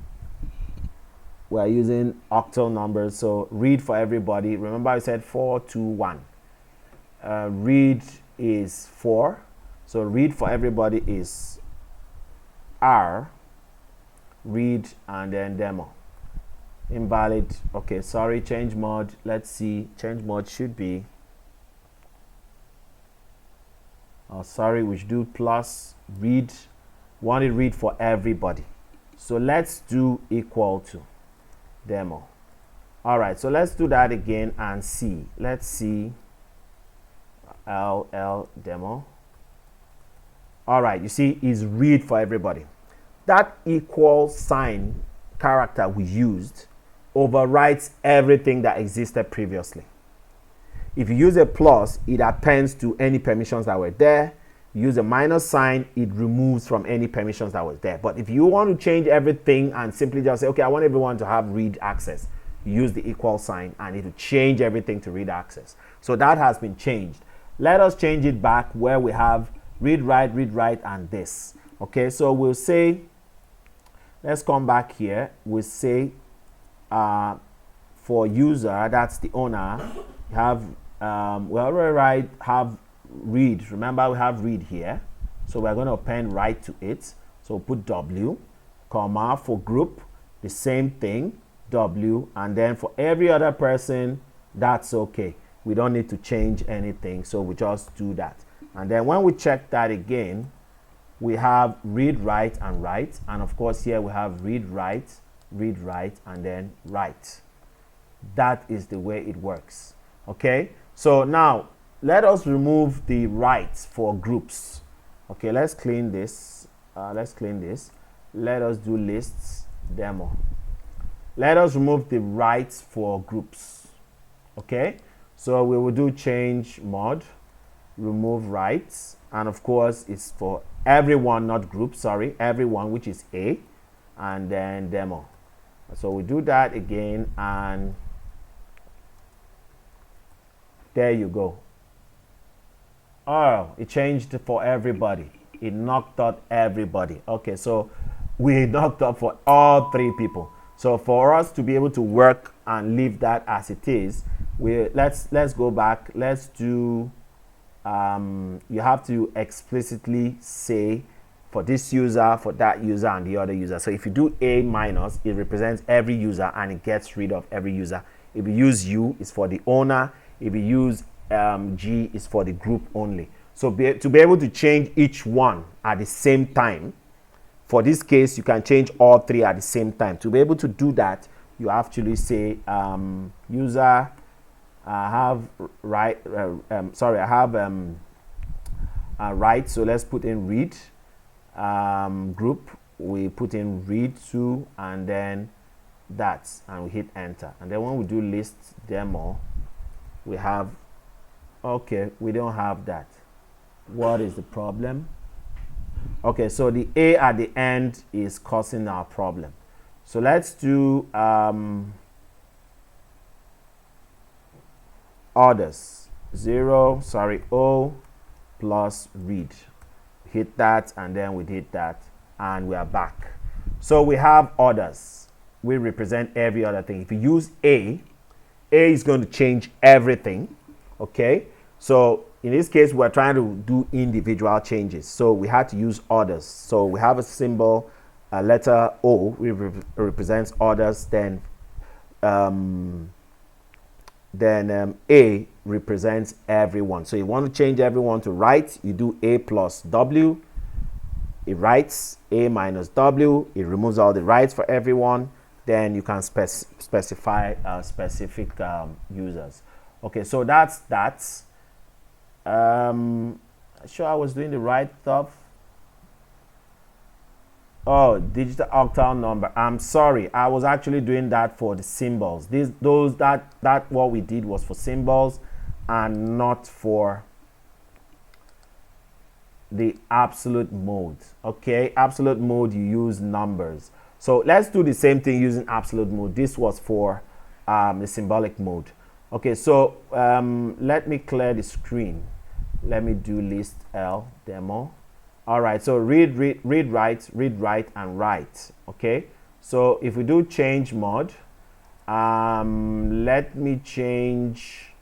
octal numbers. So read for everybody. Remember I said 4, 2, 1. Read is 4. So read for everybody is R. Read and then demo. Invalid. Okay, sorry, change mode. Let's see, change mode should be, oh sorry, we should do plus read. Want it read for everybody. So let's do equal to demo. All right, so let's do that again and see. Let's see LL demo. All right, you see is read for everybody. That equal sign character we used overwrites everything that existed previously. If you use a plus, it appends to any permissions that were there. You use a minus sign, it removes from any permissions that was there. But if you want to change everything and simply just say, okay, I want everyone to have read access, you use the equal sign and it will change everything to read access. So that has been changed. Let us change it back where we have read, write, and this. Okay, so we'll say, let's come back here. We'll say for user, that's the owner, have we already have read. Remember we have read here, so we're going to append write to it. So put W, comma, for group the same thing, W, and then for every other person that's okay. We don't need to change anything, so we just do that. And then when we check that again, we have read, write, and write. And of course here we have read, write, and then write. That is the way it works. Okay, so now let us remove the writes for groups. Okay, let's clean this. Let us do lists demo. Let us remove the writes for groups. Okay, so we will do change mod, remove writes, and of course it's for everyone, not group, sorry, everyone, which is A, and then demo. So we do that again, and there you go. Oh, it changed for everybody. It knocked out everybody. Okay, so we knocked up for all 3 people. So for us to be able to work and leave that as it is, let's go back. Let's do you have to explicitly say for this user, for that user, and the other user. So if you do A minus, it represents every user and it gets rid of every user. If you use U, it's for the owner. If you use G, it's for the group only. So to be able to change each one at the same time, for this case, you can change all 3 at the same time. To be able to do that, you actually say user, I have write. So let's put in read group. We put in read2 and then that, and we hit enter. And then when we do list demo, we have, okay, we don't have that. What is the problem? Okay, so the A at the end is causing our problem. So let's do orders. O plus read. Hit that, and then we did that, and we are back. So we have orders. We represent every other thing. If you use A is going to change everything. Okay, so in this case, we're trying to do individual changes. So we had to use orders. So we have a symbol, a letter O, which represents orders. Then A represents everyone. So you want to change everyone to write, you do A plus W. It writes A minus W. It removes all the writes for everyone. Then you can specify specific users. Okay, so that's that. Sure I was doing the right stuff. Oh, digital octal number. I'm sorry, I was actually doing that for the symbols. That what we did was for symbols and not for the absolute mode. Okay, absolute mode, you use numbers. So let's do the same thing using absolute mode. This was for the symbolic mode. Okay, so let me clear the screen. Let me do list L demo. All right, so read, write, and write. Okay, so if we do change mode, let me change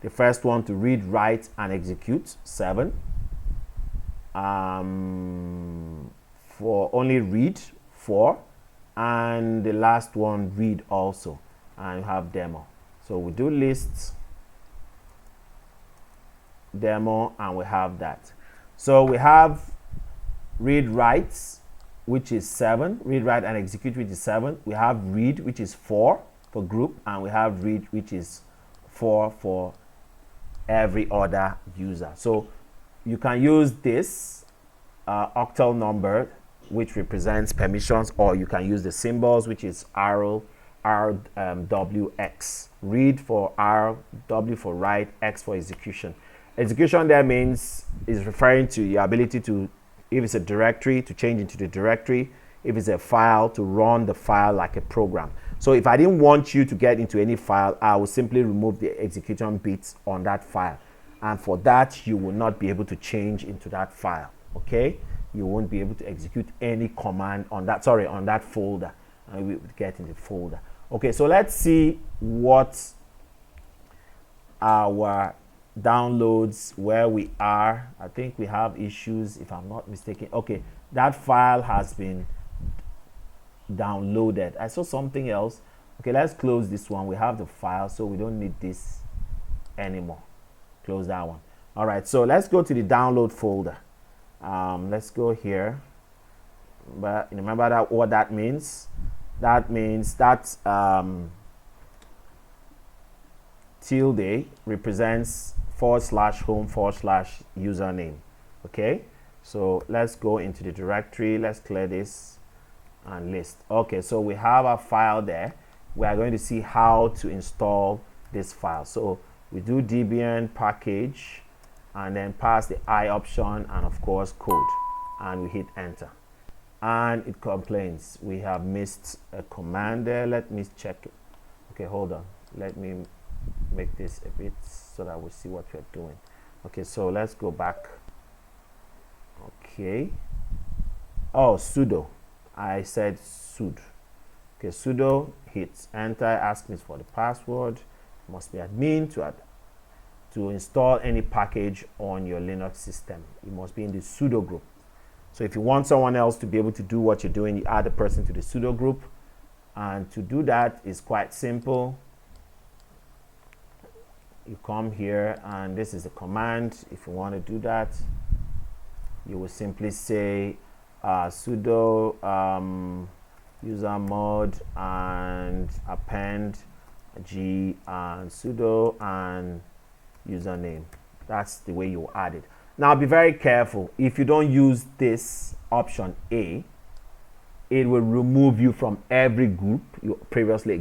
the first one to read, write, and execute 7. For only read 4, and the last one read also, and you have demo. So we do list demo, and we have that. So we have read writes, which is 7, read write and execute, which is 7. We have read, which is 4 for group, and we have read, which is 4 for every other user. So you can use this octal number, which represents permissions, or you can use the symbols, which is RWX. Read for R, W for write, X for execution. Execution there is referring to your ability to, if it's a directory, to change into the directory. If it's a file, to run the file like a program. So if I didn't want you to get into any file, I will simply remove the execution bits on that file. And for that, you will not be able to change into that file. Okay? You won't be able to execute any command on that, on that folder. And we will get in the folder. Okay, so let's see what our downloads, where we are. I think we have issues, if I'm not mistaken. Okay, that file has been downloaded. I saw something else. Okay, let's close this one. We have the file, so we don't need this anymore. Close that one. All right, so let's go to the download folder. Let's go here. But remember that what that means? That means that tilde represents /home/username. Okay, so let's go into the directory. Let's clear this and list. Okay, so we have a file there. We are going to see how to install this file. So we do Debian package and then pass the I option and of course code, and we hit enter, and it complains we have missed a command there. Let me check it. Okay, hold on, let me make this a bit so that we see what we're doing. Okay, so let's go back. Okay, oh, sudo, I said sudo. Okay, sudo, hit enter, asks me for the password. Must be admin to install any package on your Linux system. It must be in the sudo group. So if you want someone else to be able to do what you're doing, you add a person to the sudo group, and to do that is quite simple. You come here, and this is the command. If you want to do that, you will simply say sudo user mod and append g and sudo and username. That's the way you add it. Now be very careful. If you don't use this option A, it will remove you from every group you previously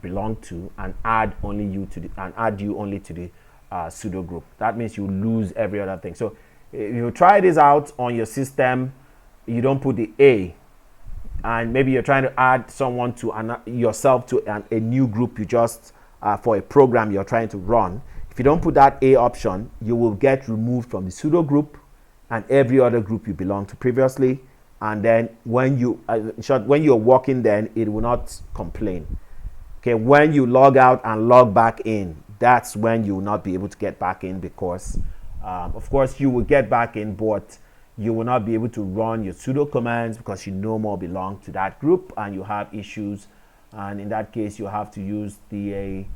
belonged to and add you only to the pseudo group. That means you lose every other thing. So if you try this out on your system, you don't put the A, and maybe you're trying to add someone to yourself to a new group you just for a program you're trying to run. If you don't put that A option, you will get removed from the pseudo group and every other group you belonged to previously. And then when you're working, then it will not complain. Okay, when you log out and log back in, that's when you will not be able to get back in, because of course you will get back in, but you will not be able to run your sudo commands because you no more belong to that group and you have issues. And in that case, you have to use the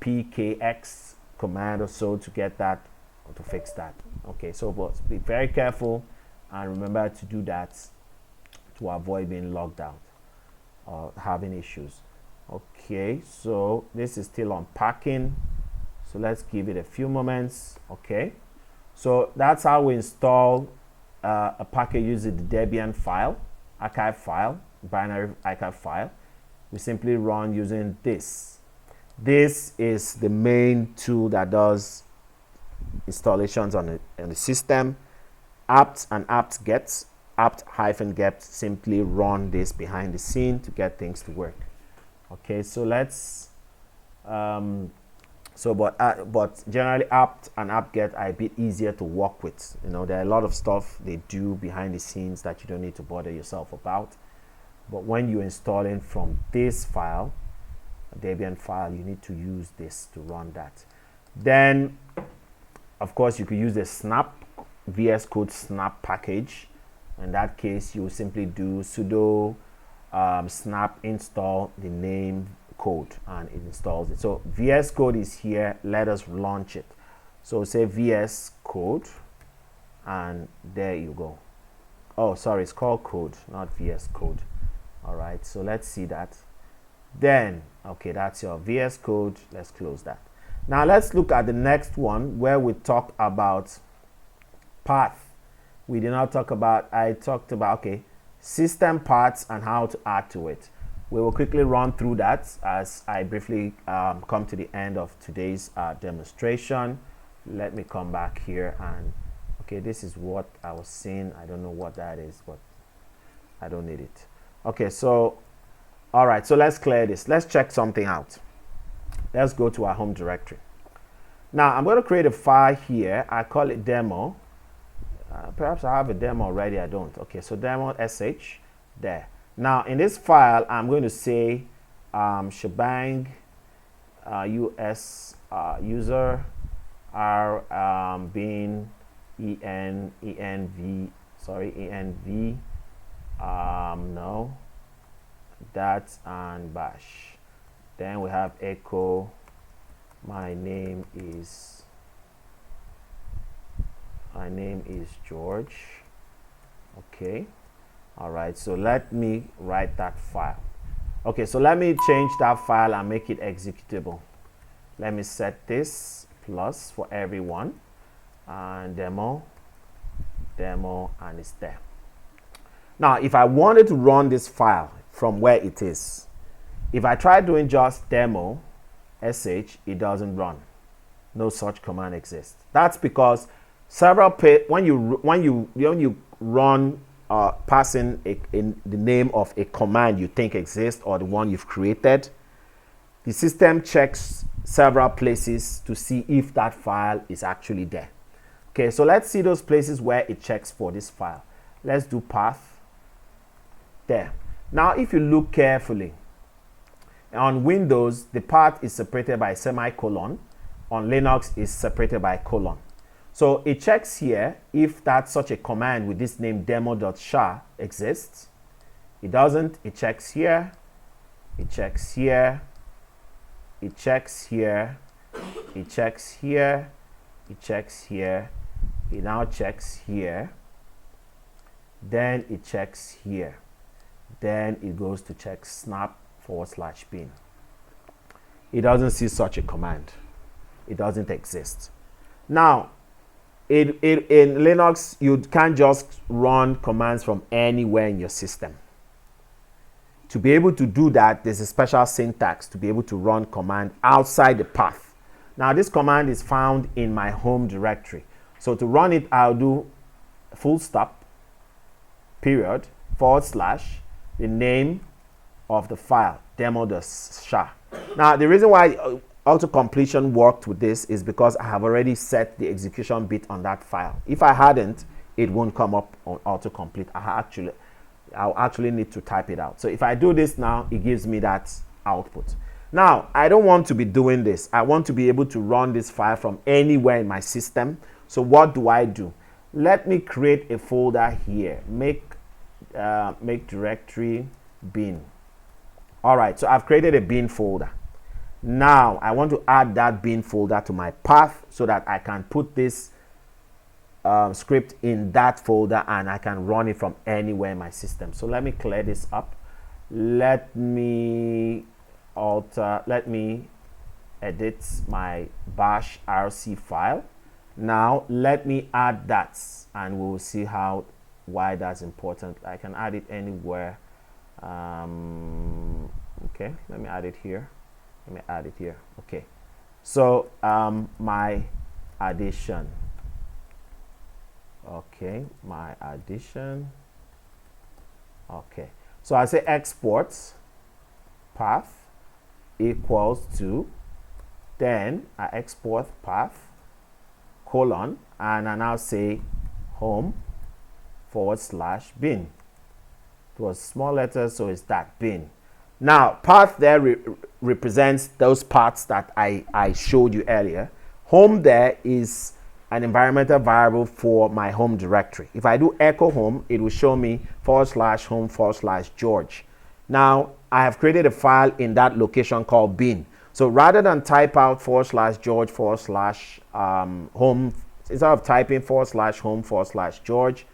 pkx command or so to get that, or to fix that. Okay, so but be very careful and remember to do that to avoid being logged out or having issues. Okay, so this is still unpacking, so let's give it a few moments. Okay, so that's how we install a package using the Debian file, archive file, binary archive file. We simply run using this. This is the main tool that does installations on the system. apt and apt-get, apt-get simply run this behind the scene to get things to work. Okay, so let's but generally apt and apt-get are a bit easier to work with. You know, there are a lot of stuff they do behind the scenes that you don't need to bother yourself about. But when you're installing from this file, a Debian file, you need to use this to run that. Then, of course, you could use the snap VS Code snap package. In that case, you simply do sudo snap install the name code and it installs it. So VS Code is here. Let us launch it. So say VS Code, and there you go. Oh, sorry, it's called code, not VS Code. All right, so let's see that. Then, okay, that's your VS Code. Let's close that. Now let's look at the next one where we talk about path. We did not talk about, I talked about, okay, system paths and how to add to it. We will quickly run through that as I briefly come to the end of today's demonstration. Let me come back here and, okay, this is what I was seeing. I don't know what that is, but I don't need it. Okay, so, all right, so let's clear this. Let's check something out. Let's go to our home directory. Now, I'm going to create a file here. I call it demo. Perhaps I have a demo already. I don't. Okay, so demo sh there. Now, in this file, I'm going to say shebang us user r bin env no, that and bash. Then we have echo. My name is George. Okay, all right, so let me write that file. Okay, so let me change that file and make it executable. Let me set this plus for everyone and demo, and it's there. Now, if I wanted to run this file from where it is, if I try doing just demo sh, it doesn't run. No such command exists. That's because several when you run passing the name of a command you think exists or the one you've created, the system checks several places to see if that file is actually there. Okay, so let's see those places where it checks for this file. Let's do path. There. Now, if you look carefully, on Windows, the path is separated by a semicolon. On Linux, is separated by a colon. So it checks here if that's such a command with this name demo.sha exists. It doesn't. It checks here. It checks here. It checks here. It checks here. It checks here. It now checks here. Then it checks here. Then it goes to check snap /bin. It doesn't see such a command. It doesn't exist. Now, In Linux, you can't just run commands from anywhere in your system. To be able to do that, there's a special syntax to be able to run command outside the path. Now, this command is found in my home directory. So to run it, I'll do full stop, period, / the name of the file, demo.sha. Now, the reason why auto-completion worked with this is because I have already set the execution bit on that file. If I hadn't, it won't come up on autocomplete. I'll actually need to type it out. So if I do this now, it gives me that output. Now, I don't want to be doing this. I want to be able to run this file from anywhere in my system. So what do? Let me create a folder here. Make directory bin. All right, so I've created a bin folder. Now, I want to add that bin folder to my path so that I can put this script in that folder and I can run it from anywhere in my system. So let me clear this up. Let me edit my bash rc file. Now, let me add that and we'll see why that's important. I can add it anywhere. Okay, let me add it here. Okay, so my addition. Okay, my addition. Okay, so I say export path equals to, then I export path colon, and I now say home / bin. It was small letters, so it's that bin. Now, path there represents those paths that I showed you earlier. Home there is an environmental variable for my home directory. If I do echo home, it will show me / home / George. Now, I have created a file in that location called bin. So rather than type out / George / home, instead of typing / home / George,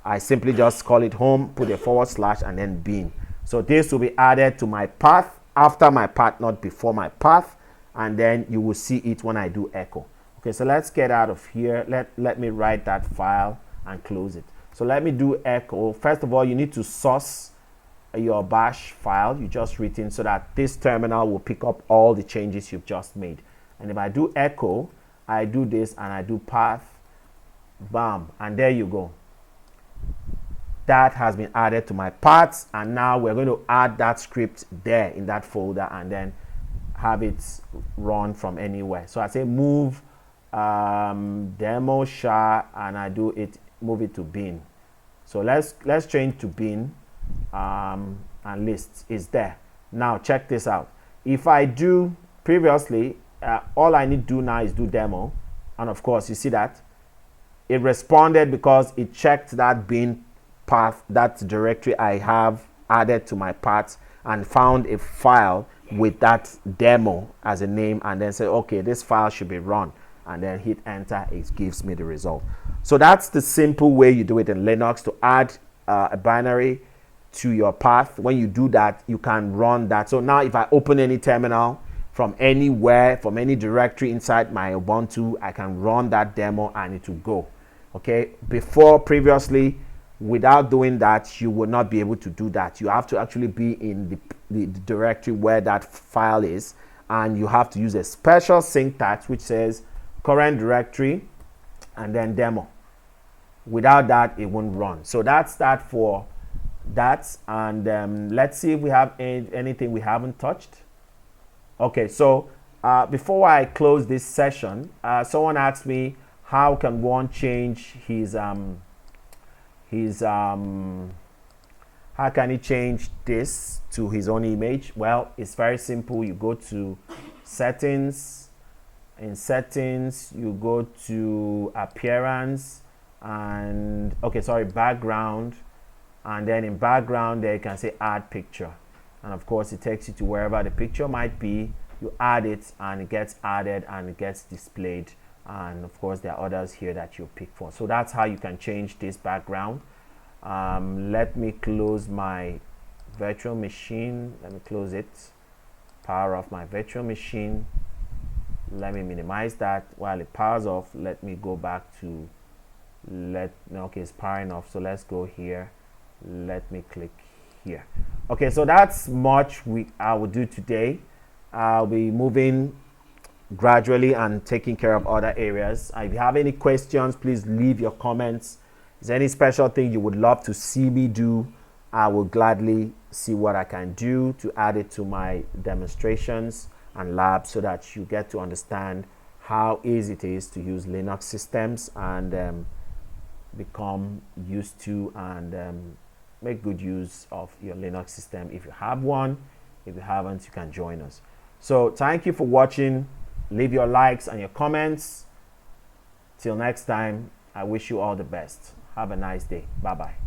I simply just call it home, put a / and then bin. So this will be added to my path after my path, not before my path, and then you will see it when I do echo. Okay, so let's get out of here. Let me write that file and close it. So let me do echo. First of all, you need to source your bash file you just written so that this terminal will pick up all the changes you've just made. And if I do echo, I do this and I do path, bam, and there you go. That has been added to my paths, and now we're going to add that script there in that folder and then have it run from anywhere. So I say move demo sha, and I do it, move it to bin. So let's change to bin, and list is there. Now check this out. If I do previously, all I need to do now is do demo, and of course you see that it responded because it checked that bin path, that directory I have added to my path, and found a file with that demo as a name, and then say, okay, this file should be run, and then hit enter. It gives me the result. So that's the simple way you do it in Linux, to add a binary to your path. When you do that, you can run that. So now if I open any terminal from anywhere, from any directory inside my Ubuntu, I can run that demo and it will go. Okay, previously, without doing that, you will not be able to do that. You have to actually be in the directory where that file is, and you have to use a special syntax which says current directory and then demo. Without that, it won't run. So that's that for that. And let's see if we have anything we haven't touched. Okay, so before I close this session, someone asked me, how can one change how can he change this to his own image? Well, it's very simple. You go to settings. In settings, you go to appearance and background, and then in background there you can say add picture, and of course it takes you to wherever the picture might be. You add it and it gets added and it gets displayed, and of course there are others here that you pick for. So that's how you can change this background. Let me close my virtual machine. Let me close it. Power off my virtual machine. let me minimize that. While it powers off, let me go back to okay, it's powering off, so let's go here. Let me click here. Okay, so that's much I will do today. I'll be moving gradually and taking care of other areas. If you have any questions, please leave your comments. Is there any special thing you would love to see me do? I will gladly see what I can do to add it to my demonstrations and labs, so that you get to understand how easy it is to use Linux systems and become used to and make good use of your Linux system. If you have one, if you haven't, you can join us. So thank you for watching. Leave your likes and your comments. Till next time, I wish you all the best. Have a nice day. Bye-bye.